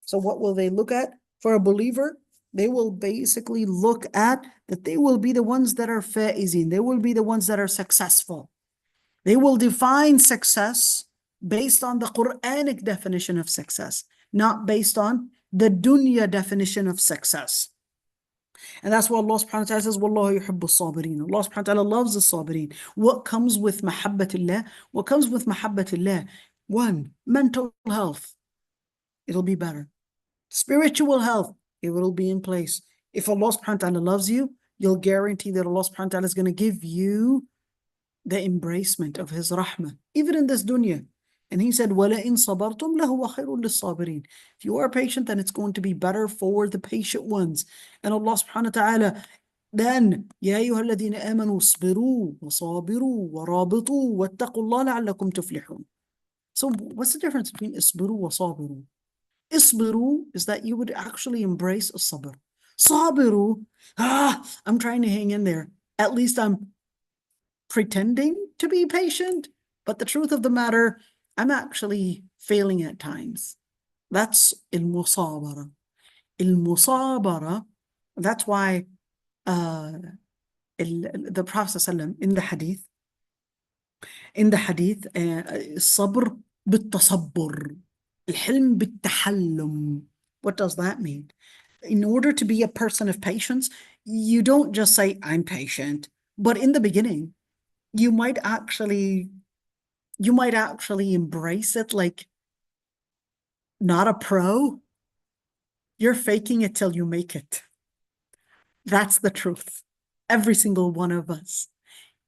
So what will they look at for a believer? They will basically look at that they will be the ones that are faizin. They will be the ones that are successful. They will define success based on the Quranic definition of success, not based on the dunya definition of success. And that's what Allah subhanahu wa ta'ala says, Wallahu yuhibbu sabirin. Allah subhanahu wa ta'ala loves the sabirin. What comes with mahabbatillah? What comes with mahabbatillah? One, mental health. It'll be better. Spiritual health. It will be in place. If Allah subhanahu wa ta'ala loves you, you'll guarantee that Allah subhanahu wa ta'ala is going to give you the embracement of His rahmah, even in this dunya. And He said, وَلَئِن صَبَرْتُمْ لَهُوَ خَيْرٌ لِلصَّابِرِينَ. If you are patient, then it's going to be better for the patient ones. And Allah subhanahu wa ta'ala, then, يَا أَيُّهَا الَّذِينَ آمَنُوا اصْبِرُوا وَصَابِرُوا وَرَابِطُوا وَاتَّقُوا اللَّهَ لَعَلَّكُمْ تُفْلِحُونَ. So what's the difference between isbiru wa sabiru? Isbiru is that you would actually embrace a sabr. Sabiru, I'm trying to hang in there. At least I'm pretending to be patient, but the truth of the matter, I'm actually failing at times. That's al-musabara. Al-musabara, that's why the Prophet ﷺ in the hadith, الصبر بالتصبر, الحلم بالتحلم. What does that mean? In order to be a person of patience, you don't just say, I'm patient, but in the beginning, you might actually embrace it like not a pro. You're faking it till you make it. That's the truth. Every single one of us.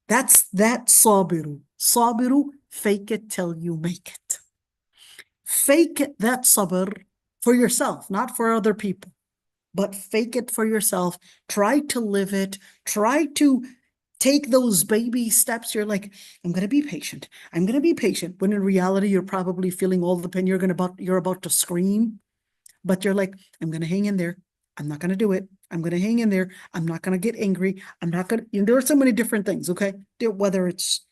That's that sabiru. Sabiru, fake it till you make it. Fake that sabr for yourself, not for other people, but fake it for yourself. Try to live it. Try to take those baby steps. You're like, I'm going to be patient. I'm going to be patient. When in reality, you're probably feeling all the pain. You're about to scream, but you're like, I'm going to hang in there. I'm not going to do it. I'm going to hang in there. I'm not going to get angry. I'm not going to, there are so many different things, okay? Whether it's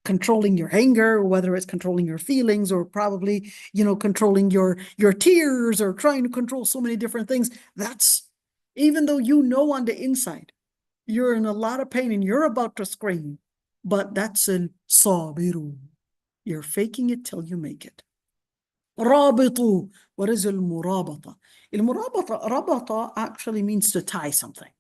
controlling your anger, or whether it's controlling your feelings, or probably, controlling your tears, or trying to control so many different things. That's, even though on the inside, you're in a lot of pain and you're about to scream, but that's al-sabiru. You're faking it till you make it. Rabitu. What is al-murabata? Rabata actually means to tie something.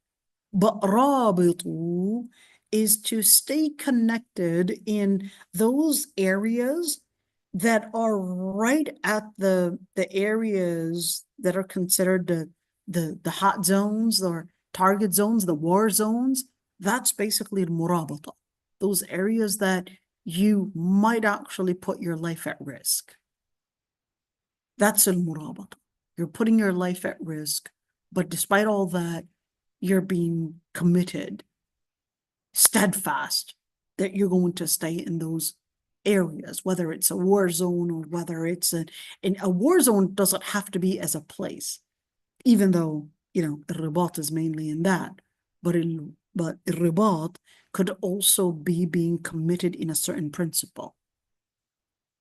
But rabitu is to stay connected in those areas that are right at the areas that are considered the hot zones, or target zones, the war zones. That's basically al-murabata. Those areas that you might actually put your life at risk. That's al-murabata. You're putting your life at risk, but despite all that, you're being committed, steadfast, that you're going to stay in those areas, whether it's a war zone or whether it's in a war zone doesn't have to be as a place, even though, you know, ribat is mainly in that, but ribat could also be being committed in a certain principle.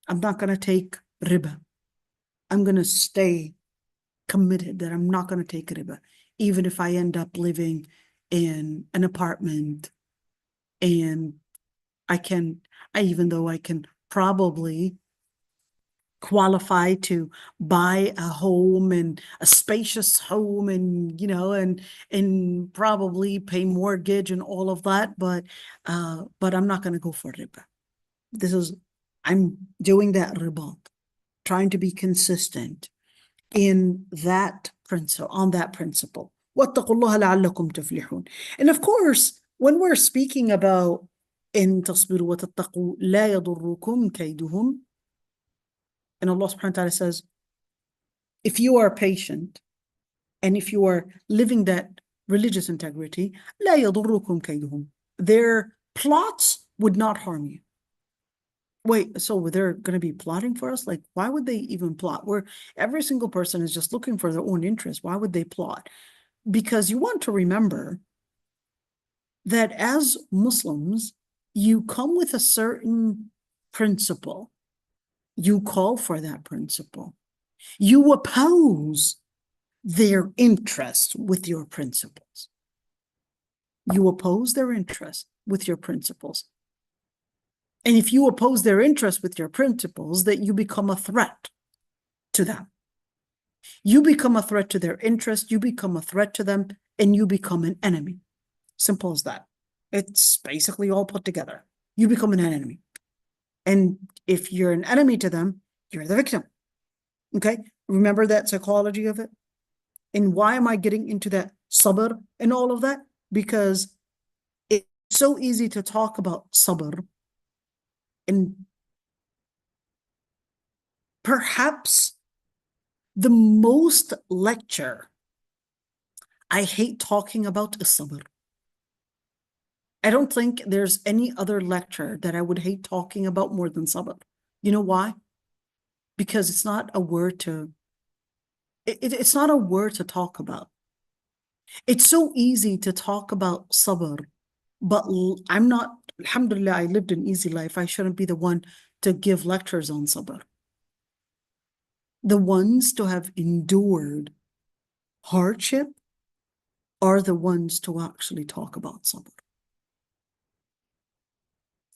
I'm not going to take riba. I'm going to stay committed that I'm not going to take riba, even if I end up living in an apartment and even though I can probably qualify to buy a home and a spacious home and, you know, and probably pay mortgage and all of that, but I'm not going to go for riba. I'm doing that ribat, trying to be consistent in that principle, on that principle. وَاتَّقُوا اللَّهَ لَعَلَّكُمْ تُفْلِحُونَ. And of course, when we're speaking about إِن تَصْبِرُوا وَتَتَّقُوا لَا يَضُرُّكُمْ كَيْدُهُمْ, and Allah subhanahu wa ta'ala says, if you are patient and if you are living that religious integrity, لَا يَضُرُّكُمْ كَيْدُهُمْ, their plots would not harm you. Wait, so they're going to be plotting for us? Like, why would they even plot? Where every single person is just looking for their own interest. Why would they plot? Because you want to remember that as Muslims, you come with a certain principle. You call for that principle. You oppose their interest with your principles. You oppose their interest with your principles. And if you oppose their interest with your principles, that you become a threat to them. You become a threat to their interest, you become a threat to them, and you become an enemy. Simple as that. It's basically all put together. You become an enemy. And if you're an enemy to them, you're the victim. Okay? Remember that psychology of it? And why am I getting into that sabr and all of that? Because it's so easy to talk about sabr. And perhaps the most lecture I hate talking about is sabr. I don't think there's any other lecture that I would hate talking about more than sabr. You know why? Because it's not a word to, it's not a word to talk about. It's so easy to talk about sabr, but I'm not, alhamdulillah, I lived an easy life. I shouldn't be the one to give lectures on sabr. The ones to have endured hardship are the ones to actually talk about sabr.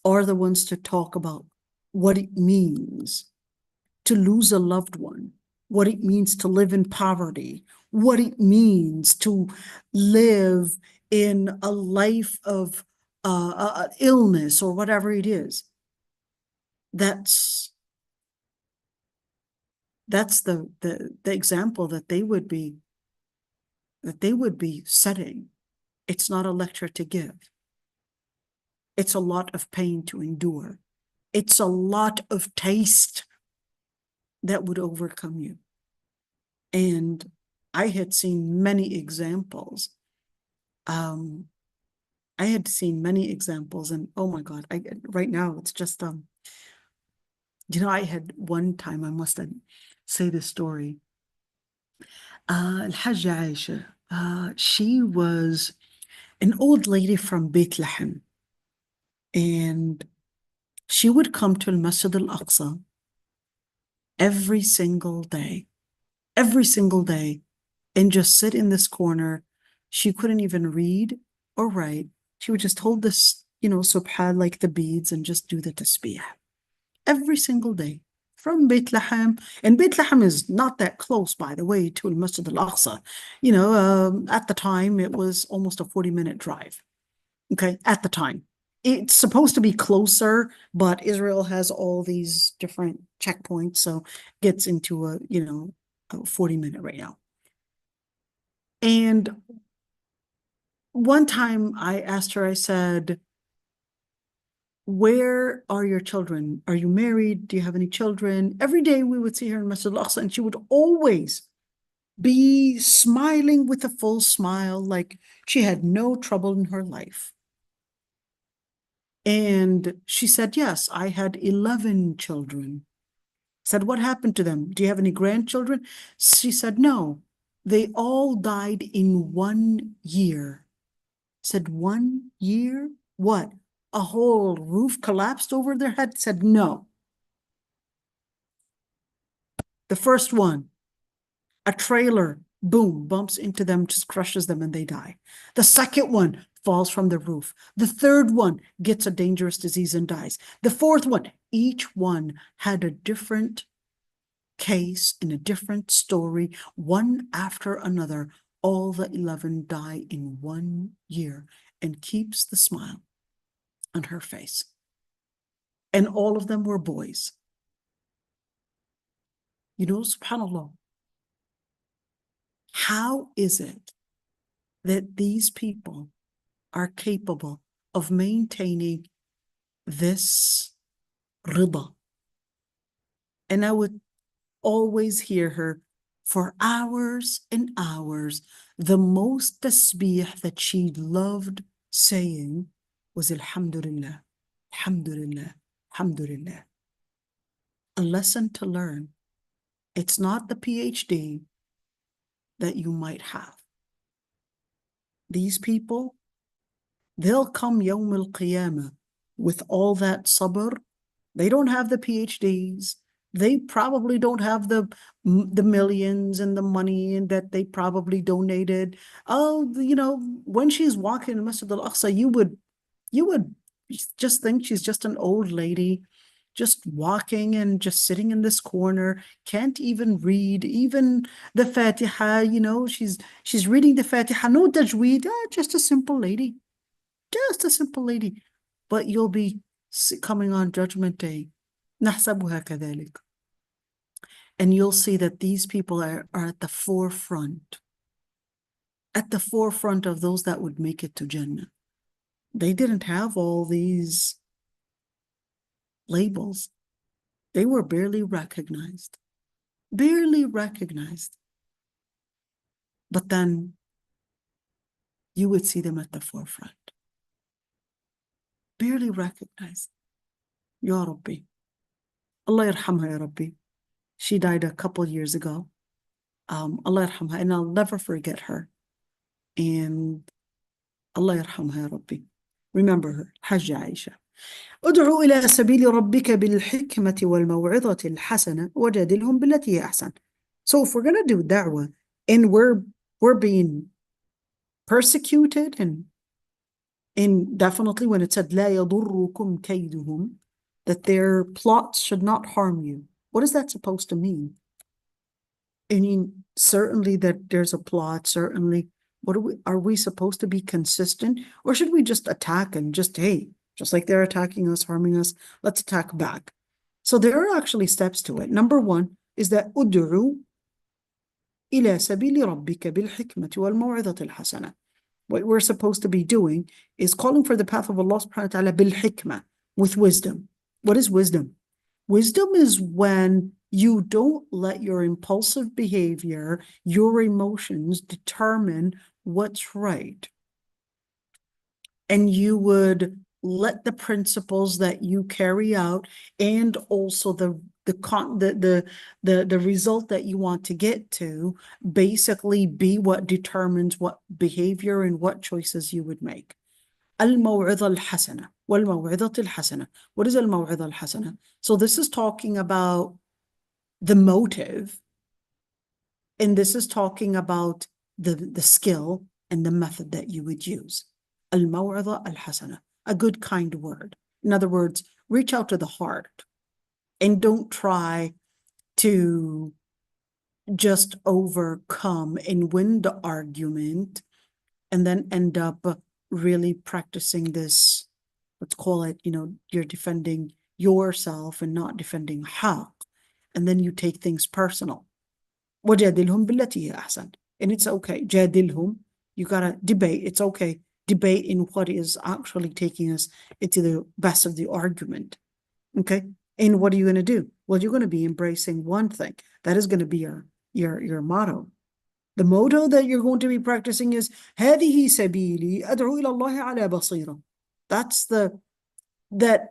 Are the ones to talk about what it means to lose a loved one, what it means to live in poverty, what it means to live in a life of illness or whatever it is. That's the example that they would be setting. It's not a lecture to give. It's a lot of pain to endure. It's a lot of taste that would overcome you. And I had seen many examples. I had seen many examples, and oh my God, right now it's just you know, I had one time, I must say this story. Al-Hajja Aisha, she was an old lady from Bethlehem, and she would come to Masjid al-Aqsa every single day, and just sit in this corner. She couldn't even read or write. She would just hold this, you know, subhan, like the beads, and just do the tasbih every single day from Bethlehem. And Bethlehem is not that close, by the way, to Masjid al-Aqsa. You know, at the time, it was almost a 40-minute drive. Okay, at the time. It's supposed to be closer, but Israel has all these different checkpoints, so gets into a, you know, 40-minute right now. And one time I asked her, I said, where are your children? Are you married? Do you have any children? Every day we would see her in Masjid al-Aqsa, and she would always be smiling with a full smile, like she had no trouble in her life. And she said, yes, I had 11 children. I said, what happened to them? Do you have any grandchildren? She said, no, they all died in 1 year. I said, 1 year? What? A whole roof collapsed over their head? Said, no. The first one, a trailer, boom, bumps into them, just crushes them, and they die. The second one falls from the roof. The third one gets a dangerous disease and dies. The fourth one, each one had a different case and a different story, one after another. All the 11 die in 1 year, and keeps the smile on her face. And all of them were boys. You know, subhanAllah, how is it that these people are capable of maintaining this rida? And I would always hear her for hours and hours. The most tasbih that she loved saying was Alhamdulillah, Alhamdulillah, Alhamdulillah. A lesson to learn. It's not the PhD that you might have. These people, they'll come Yawm al-Qiyamah with all that sabr. They don't have the PhDs. They probably don't have the millions and the money and that they probably donated. Oh, you know, when she's walking in Masjid al-Aqsa, you would just think she's just an old lady, just walking and just sitting in this corner, can't even read even the Fatiha. You know, she's reading the Fatiha, no tajweed, just a simple lady, just a simple lady. But you'll be coming on Judgment Day, نحسبها كذلك. And you'll see that these people are at the forefront of those that would make it to Jannah. They didn't have all these labels. They were barely recognized. But then you would see them at the forefront. Barely recognized. Ya Rabbi. Allah yarhamha, Ya Rabbi. She died a couple years ago. Allah yarhamha, and I'll never forget her. And Allah yarhamha, Ya Rabbi. Remember her, Hajja Aisha. ادعو إلى سبيل ربك بالحكمة والموعظة الحسنة وجادلهم بالتي هي أحسن. So if we're going to do da'wah and we're being persecuted, and definitely when it said لا يضركم كيدهم, that their plots should not harm you. What is that supposed to mean? I mean, certainly that there's a plot, certainly. Are we supposed to be consistent, or should we just attack and just, hey, just like they're attacking us, harming us, let's attack back? So there are actually steps to it. Number one is that ud'u ila sabili rabbika bil hikmati wal maw'izati al hasana. What we're supposed to be doing is calling for the path of Allah subhanahu wa ta'ala bil hikmah, with wisdom. What is wisdom? Wisdom is when you don't let your impulsive behavior, your emotions determine what's right. And you would let the principles that you carry out and also the result that you want to get to basically be what determines what behavior and what choices you would make. الموعظة الحسنة والموعظة الحسنة. What is الموعظة الحسنة? So this is talking about the motive, and this is talking about the skill and the method that you would use. الموعظة الحسنة, a good kind word. In other words, reach out to the heart and don't try to just overcome and win the argument and then end up really practicing this, let's call it, you're defending yourself and not defending haqq, and then you take things personal. وَجَادِلْهُمْ بِالَّتِي هِيَ أَحْسَنُ. And it's okay. جادلهم You gotta debate. It's okay. Debate in what is actually taking us into the best of the argument. Okay. And what are you going to do? Well, you're going to be embracing one thing. That is going to be your motto. The motto that you're going to be practicing is هذه سبيلي أدعو إلى الله على بصيرة. That's that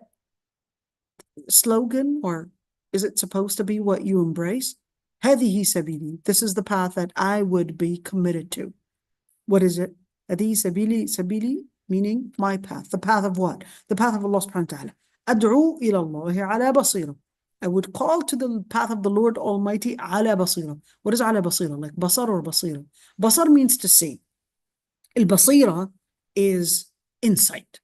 slogan, or is it supposed to be what you embrace? هذه سبيلي. This is the path that I would be committed to. What is it? هذه سبيلي, سبيلي meaning my path. The path of what? The path of Allah subhanahu wa ta'ala. أدعو إلى الله على بصيرة. I would call to the path of the Lord Almighty على بصيرة. What is على بصيرة? Like basar or basira? Basar means to see. البصيرة is insight.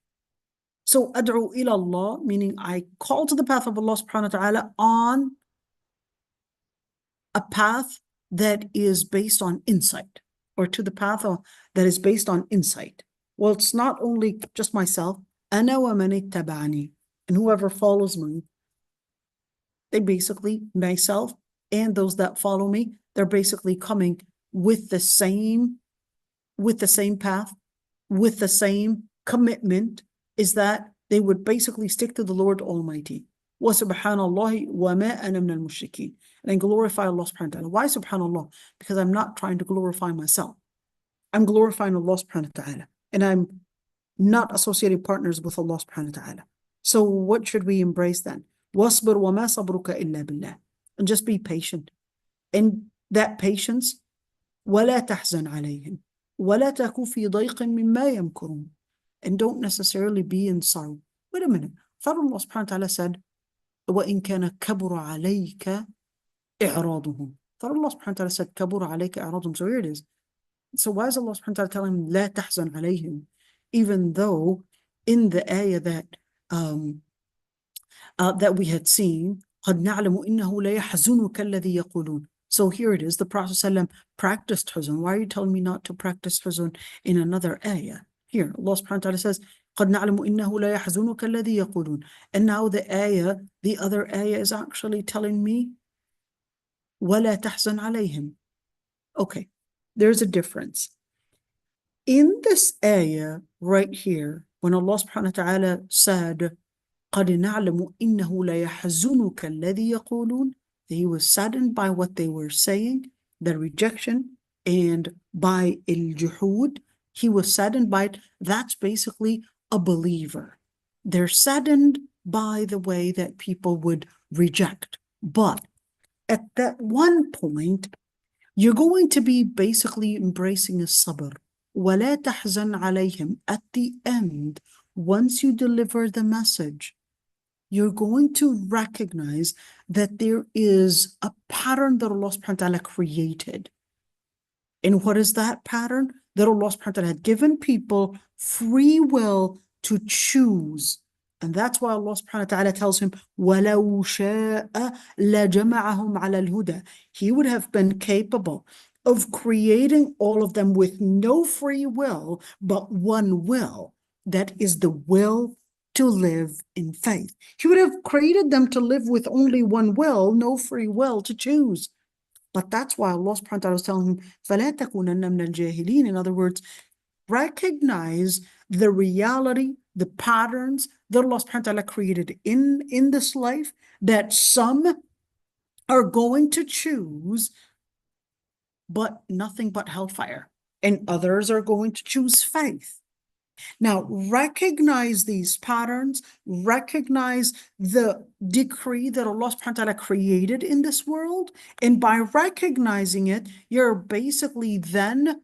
So أدعو إلى الله, meaning I call to the path of Allah subhanahu wa ta'ala on a path that is based on insight, or to the path that is based on insight. Well, it's not only just myself. أنا ومن اتبعني. And whoever follows me, they basically, myself and those that follow me, they're basically coming with the same path, with the same commitment, is that they would basically stick to the Lord Almighty. وَسُبْحَانَ اللَّهِ وَمَا أَنَا مِنَ الْمُشْرِكِينَ. And then glorify Allah subhanahu wa ta'ala. Why subhanallah? Because I'm not trying to glorify myself. I'm glorifying Allah subhanahu wa ta'ala. And I'm not associating partners with Allah subhanahu wa ta'ala. So what should we embrace then? وَاصْبِرْ وَمَا صَبْرُكَ إِلَّا بِاللَّهِ. And just be patient. And that patience, وَلَا تَحْزَنْ عَلَيْهِمْ وَلَا تَكُ فِي ضَيْقٍ مِّمَّا يَمْكُرُونَ. And don't necessarily be in sorrow. Wait a minute. I thought Allah subhanahu wa ta'ala said, وَإِن كَانَ كَبُرَ عَلَيْكَ إِعْرَاضُهُمْ. I thought Allah subhanahu wa ta'ala said, كَبُرَ عَلَيْكَ إِعْرَاضُهُمْ. So here it is. So why is Allah subhanahu wa ta'ala telling him, لا تحزن عليهم, even though in the ayah that we had seen, قد نعلم إنه لا يحزنك الذي يقولون. So here it is, the Prophet ﷺ practiced huzn. Why are you telling me not to practice huzn in another ayah? Here, Allah subhanahu wa ta'ala says, قد نعلم إنه لا يحزنك الذي يقولون. And now the other ayah is actually telling me, ولا تحزن عليهم. Okay, there's a difference. In this ayah right here, when Allah subhanahu wa ta'ala said, قَدْ نَعْلَمُ إِنَّهُ لَيَحْزُنُكَ الَّذِي يَقُولُونَ, he was saddened by what they were saying, the rejection, and by al-juhud, he was saddened by it. That's basically a believer. They're saddened by the way that people would reject. But at that one point, you're going to be basically embracing a sabr. وَلَا تَحْزَنْ عَلَيْهِمْ. At the end, once you deliver the message, you're going to recognize that there is a pattern that Allah subhanahu wa ta'ala created. And what is that pattern? That Allah subhanahu wa ta'ala had given people free will to choose. And that's why Allah subhanahu wa ta'ala tells him, وَلَوْ شَاءَ لَجَمَعَهُمْ عَلَى الْهُدَى. He would have been capable of creating all of them with no free will, but one will. That is the will to live in faith. He would have created them to live with only one will, no free will to choose. But that's why Allah subhanahu wa ta'ala is telling him, فَلَا تَكُونَنَّ مِنَ الْجَاهِلِينَ. In other words, recognize the reality, the patterns that Allah subhanahu wa ta'ala created in this life, that some are going to choose but nothing but hellfire, and others are going to choose faith. Now, recognize these patterns, recognize the decree that Allah subhanahu wa ta'ala created in this world, and by recognizing it, you're basically then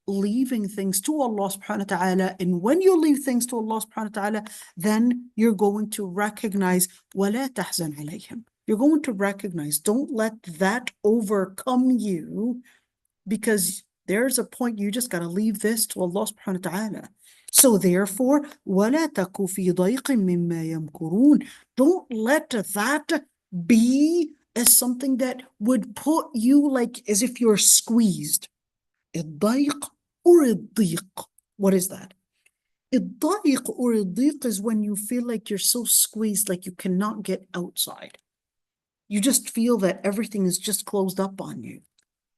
leaving things to Allah subhanahu wa ta'ala. And when you leave things to Allah subhanahu wa ta'ala, then you're going to recognize وَلَا تَحْزَنْ عَلَيْهِمْ. You're going to recognize, don't let that overcome you, because there's a point you just got to leave this to Allah subhanahu wa ta'ala. So therefore, وَلَا تَكُ فِي ضَيْقٍ مِّمَّا يَمْكُرُونَ. Don't let that be as something that would put you like as if you're squeezed. الضيق or الضيق. What is that? الضيق or الضيق is when you feel like you're so squeezed, like you cannot get outside. You just feel that everything is just closed up on you.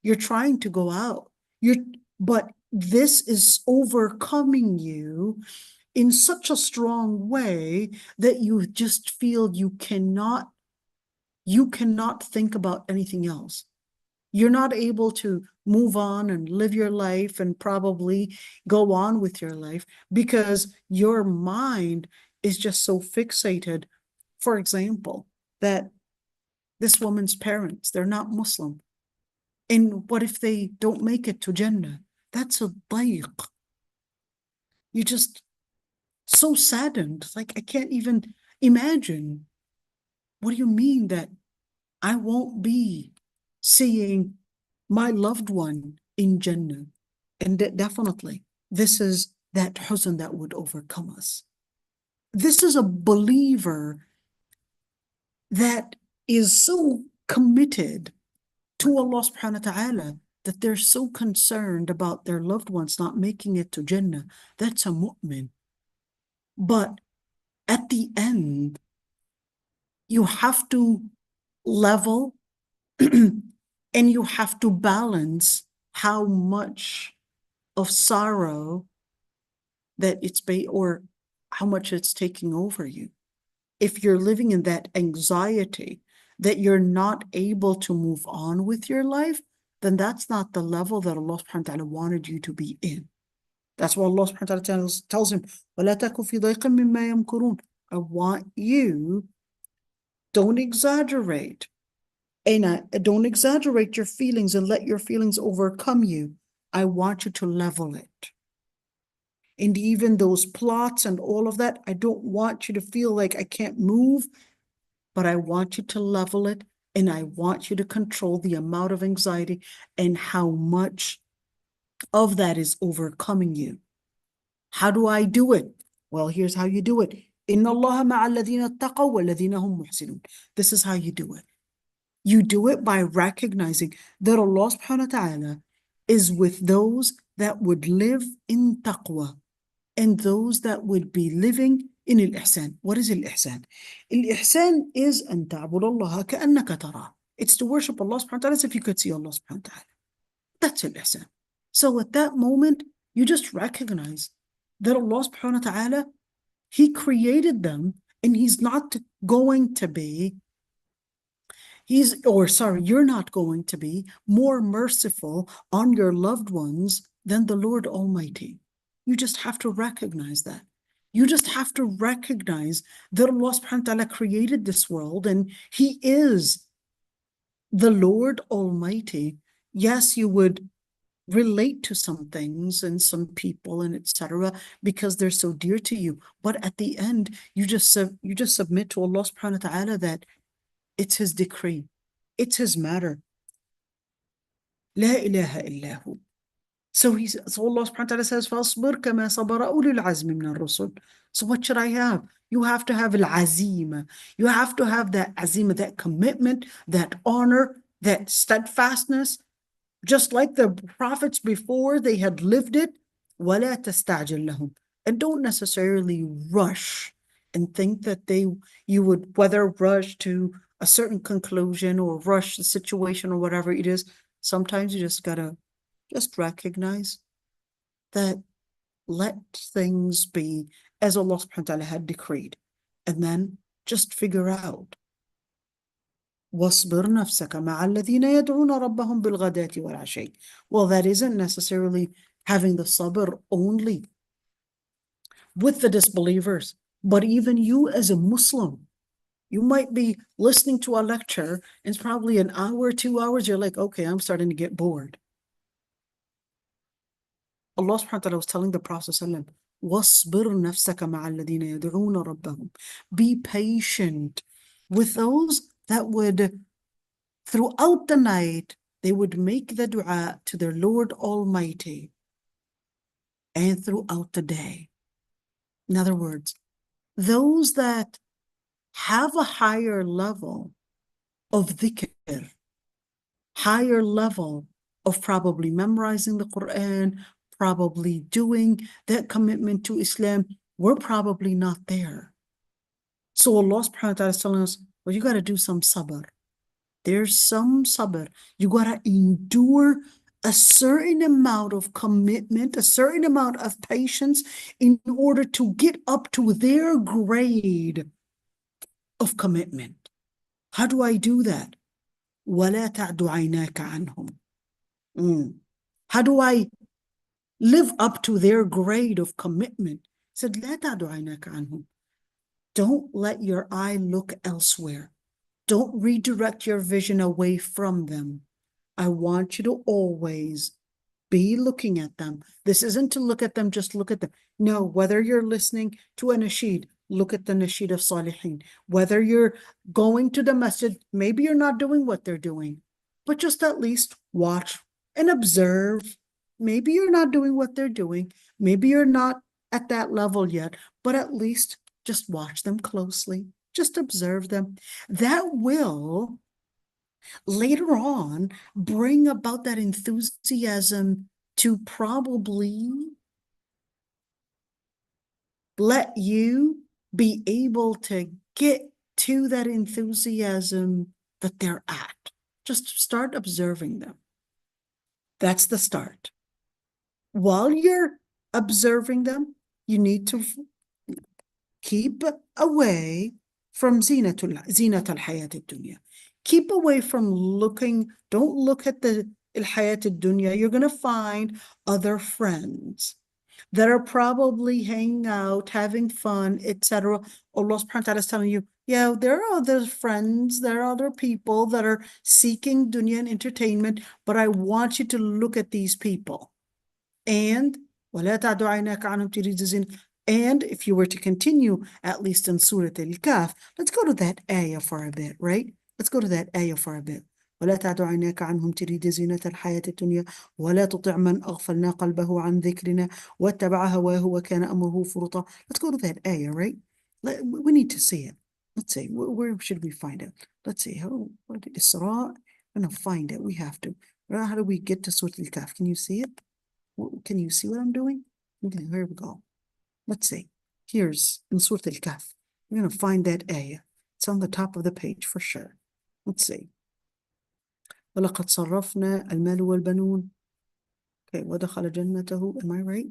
You're trying to go out. but this is overcoming you in such a strong way that you just feel you cannot think about anything else. You're not able to move on and live your life and probably go on with your life because your mind is just so fixated. For example, that this woman's parents, they're not Muslim. And what if they don't make it to Jannah? That's a dayq. You just so saddened. Like, I can't even imagine. What do you mean that I won't be seeing my loved one in Jannah? And definitely, this is that huzn that would overcome us. This is a believer that is so committed to Allah subhanahu wa ta'ala that they're so concerned about their loved ones not making it to Jannah. That's a mu'min. But at the end, you have to level and you have to balance how much of sorrow that or how much it's taking over you. If you're living in that anxiety that you're not able to move on with your life, then that's not the level that Allah subhanahu wa ta'ala wanted you to be in. That's why Allah subhanahu wa ta'ala tells him, وَلَا تَكُ فِي ضَيْقٍ مِّمَّا يَمْكُرُونَ. I want you, don't exaggerate. And don't exaggerate your feelings and let your feelings overcome you. I want you to level it. And even those plots and all of that, I don't want you to feel like I can't move, but I want you to level it, and I want you to control the amount of anxiety and how much of that is overcoming you. How do I do it? Well, here's how you do it. إِنَّ اللَّهَ مَعَ الَّذِينَ اتَّقَوْا وَالَّذِينَ هُمْ مُحْسِنُونَ. This is how you do it. You do it by recognizing that Allah subhanahu wa ta'ala is with those that would live in taqwa and those that would be living in al-ihsan. What is al-ihsan? Al-ihsan is أن تعبد الله كأنك تراه. It's to worship Allah subhanahu wa ta'ala as if you could see Allah subhanahu wa ta'ala. That's al-ihsan. So at that moment, you just recognize that Allah subhanahu wa ta'ala, He created them and He's not going to be you're not going to be more merciful on your loved ones than the Lord Almighty. You just have to recognize that. You just have to recognize that Allah subhanahu wa ta'ala created this world and He is the Lord Almighty. Yes, you would relate to some things and some people and etc. because they're so dear to you. But at the end, you just submit to Allah subhanahu wa ta'ala that it's His decree. It's His matter. La ilaha illahu. So Allah subhanahu wa ta'ala says, فَاصْبِرْ كَمَا صَبَرَ أُولِو الْعَزْمِ مِنَ الرُّسُلِ. So what should I have? You have to have al-azima. You have to have that azima, that commitment, that honor, that steadfastness. Just like the prophets before, they had lived it. وَلَا تَسْتَعْجِلْ لَهُمْ. And don't necessarily rush and think that you would whether rush to a certain conclusion or rush the situation or whatever it is. Sometimes you just gotta recognize that let things be as Allah subhanahu wa ta'ala had decreed. And then just figure out. وَاصْبِرْ نَفْسَكَ مَعَ الَّذِينَ يَدْعُونَ رَبَّهُمْ بِالْغَدَاةِ وَالْعَشِيِّ. Well, that isn't necessarily having the sabr only with the disbelievers, but even you as a Muslim. You might be listening to a lecture, and it's probably an hour, 2 hours, you're like, okay, I'm starting to get bored. Allah subhanahu wa ta'ala was telling the Prophet ﷺ, وَاصْبِرْ نَفْسَكَ مَعَ الَّذِينَ يَدْعُونَ رَبَّهُمْ. Be patient with those that would, throughout the night, they would make the dua to their Lord Almighty, and throughout the day. In other words, those that have a higher level of dhikr, higher level of probably memorizing the Quran, probably doing that commitment to Islam, we're probably not there. So Allah subhanahu wa ta'ala is telling us, well, you got to do some sabr. There's some sabr. You got to endure a certain amount of commitment, a certain amount of patience in order to get up to their grade of commitment. How do I do that? وَلَا تَعْدُ عَيْنَاكَ عَنْهُمْ. How do I live up to their grade of commitment? He said, لَا تَعْدُ عَيْنَاكَ عَنْهُمْ. Don't let your eye look elsewhere. Don't redirect your vision away from them. I want you to always be looking at them. This isn't to look at them, just look at them. No, whether you're listening to a nasheed, look at the nasheed of Salihin. Whether you're going to the masjid, maybe you're not doing what they're doing, but just at least watch and observe. Maybe you're not doing what they're doing. Maybe you're not at that level yet, but at least just watch them closely. Just observe them. That will later on bring about that enthusiasm to probably let you be able to get to that enthusiasm that they're at. Just start observing them. That's the start. While you're observing them, you need to keep away from زينة الحياة الدنيا. Keep away from looking, don't look at the الحياة الدنيا. You're going to find other friends that are probably hanging out, having fun, etc. Allah subhanahu wa ta'ala is telling you, yeah, there are other friends, there are other people that are seeking dunya and entertainment, but I want you to look at these people. And وَلَا تَعْدُ عَيْنَاكَ عَنْهُمْ تُرِيدُ زِينَةَ. And if you were to continue, at least in Surah Al-Kahf, let's go to that ayah for a bit, right? Let's go to that ayah for a bit. ولا تعد عيناك عنهم تريد زينة الحياة الدنيا ولا تطع من أغفلنا قلبه عن ذكرنا واتبع هواه وكان أمره فرطا. Let's go to that ayah, right? We need to see it. Let's see. Where should we find it? Let's see. What did Surah? I'm going to find it. We have to. How do we get to Surah Al-Kahf? Can you see it? Can you see what I'm doing? Okay, here we go. Let's see. Here's in Surah Al-Kahf. We're going to find that ayah. It's on the top of the page for sure. Let's see. وَلَقَدْ صَرَّفْنَا الْمَالُ وَالْبَنُونَ. Okay, وَدَخَلَ جَنَّتَهُ. Am I right?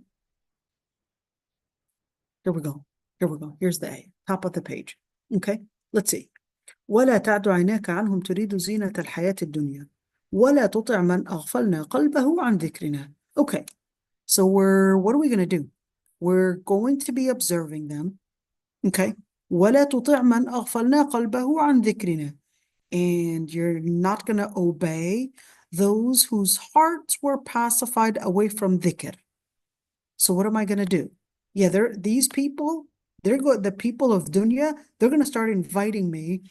Here we go. Here we go. Here's the ayah. Top of the page. Okay, let's see. وَلَا تَعْدُ عَيْنَاكَ عَنْهُمْ تُرِيدُ زِينَةَ الْحَيَاةِ الدُّنْيَا وَلَا تُطِعْ مَنْ أَغْفَلْنَا قَلْبَهُ عَنْ ذِكْرِنَا. Okay, so what are we going to do? We're going to be observing them. Okay. وَلَا تُطِعْ مَنْ أَغْفَلْنَا قَلْبَهُ عَنْ ذِكْرِنَا. And you're not going to obey those whose hearts were pacified away from dhikr. So what am I going to do? Yeah, these people, the people of dunya, they're going to start inviting me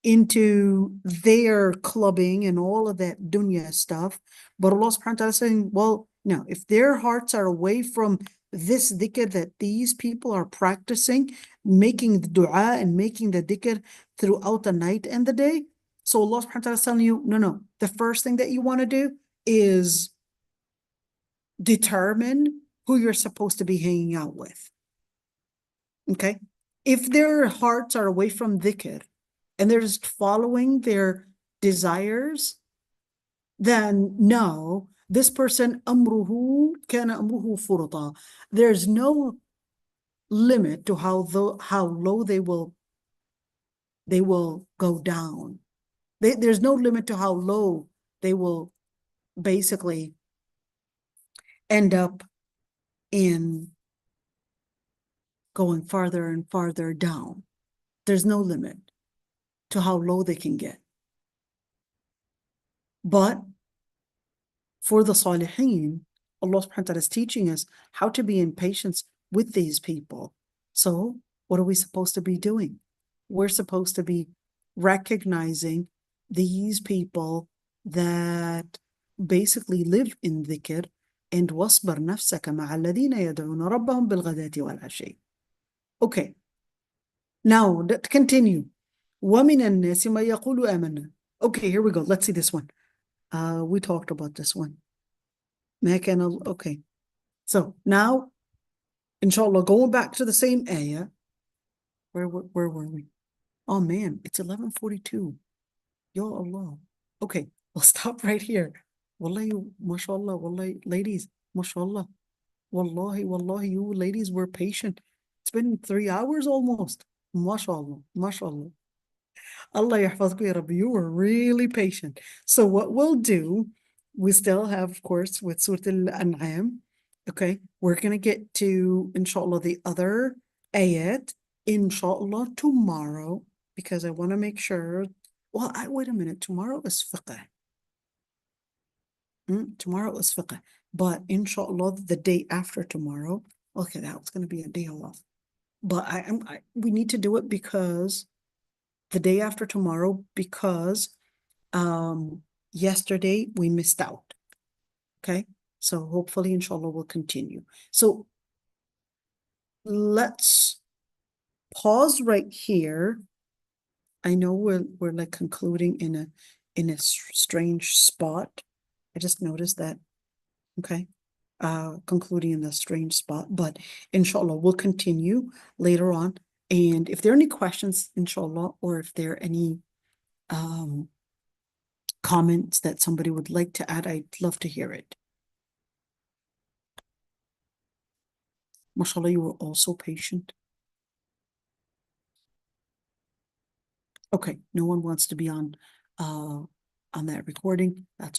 into their clubbing and all of that dunya stuff. But Allah subhanahu wa ta'ala is saying, well, no, if their hearts are away from this dhikr that these people are practicing, making the dua and making the dhikr throughout the night and the day. So Allah subhanahu wa ta'ala is telling you, no. The first thing that you want to do is determine who you're supposed to be hanging out with. Okay? If their hearts are away from dhikr and they're just following their desires, then no, this person amruhu kana amruhu furta. There's no limit to how low they will go down. There's no limit to how low they will basically end up in going farther and farther down. There's no limit to how low they can get. But for the Salihin, Allah subhanahu wa ta'ala is teaching us how to be in patience with these people. So what are we supposed to be doing? We're supposed to be recognizing these people that basically live in dhikr and وَاصْبَرْ نَفْسَكَ مَعَ الَّذِينَ يَدْعُونَ رَبَّهُمْ بِالْغَدَاةِ وَالْعَشِيِّ. Okay, now continue. وَمِنَ النَّاسِ مَن يَقُولُ آمَنَّا. Okay, here we go. Let's see this one. We talked about this one. Okay. So now, inshallah, going back to the same ayah. Where were we? Oh man, it's 11:42. Ya Allah. Okay, we'll stop right here. Wallahi, mashallah, wallahi, ladies, mashallah. Wallahi, you ladies were patient. It's been 3 hours almost. Mashallah, mashallah. Allah yahfazku ya Rabbi, you were really patient. So what we'll do, we still have, of course, with Surah Al-An'am, okay, we're going to get to, inshallah, the other ayat, inshallah, tomorrow, because I want to make sure, well, wait a minute, tomorrow is fiqh. Tomorrow is fiqh, but inshallah, the day after tomorrow, okay, that was going to be a day off. But we need to do it because the day after tomorrow, because yesterday we missed out. Okay, so hopefully, inshallah, we'll continue. So let's pause right here. I know we're like concluding in a strange spot. I just noticed that. Okay, concluding in a strange spot, but inshallah, we'll continue later on. And if there are any questions, inshallah, or if there are any comments that somebody would like to add, I'd love to hear it. MashaAllah, you were also patient. Okay, no one wants to be on that recording. That's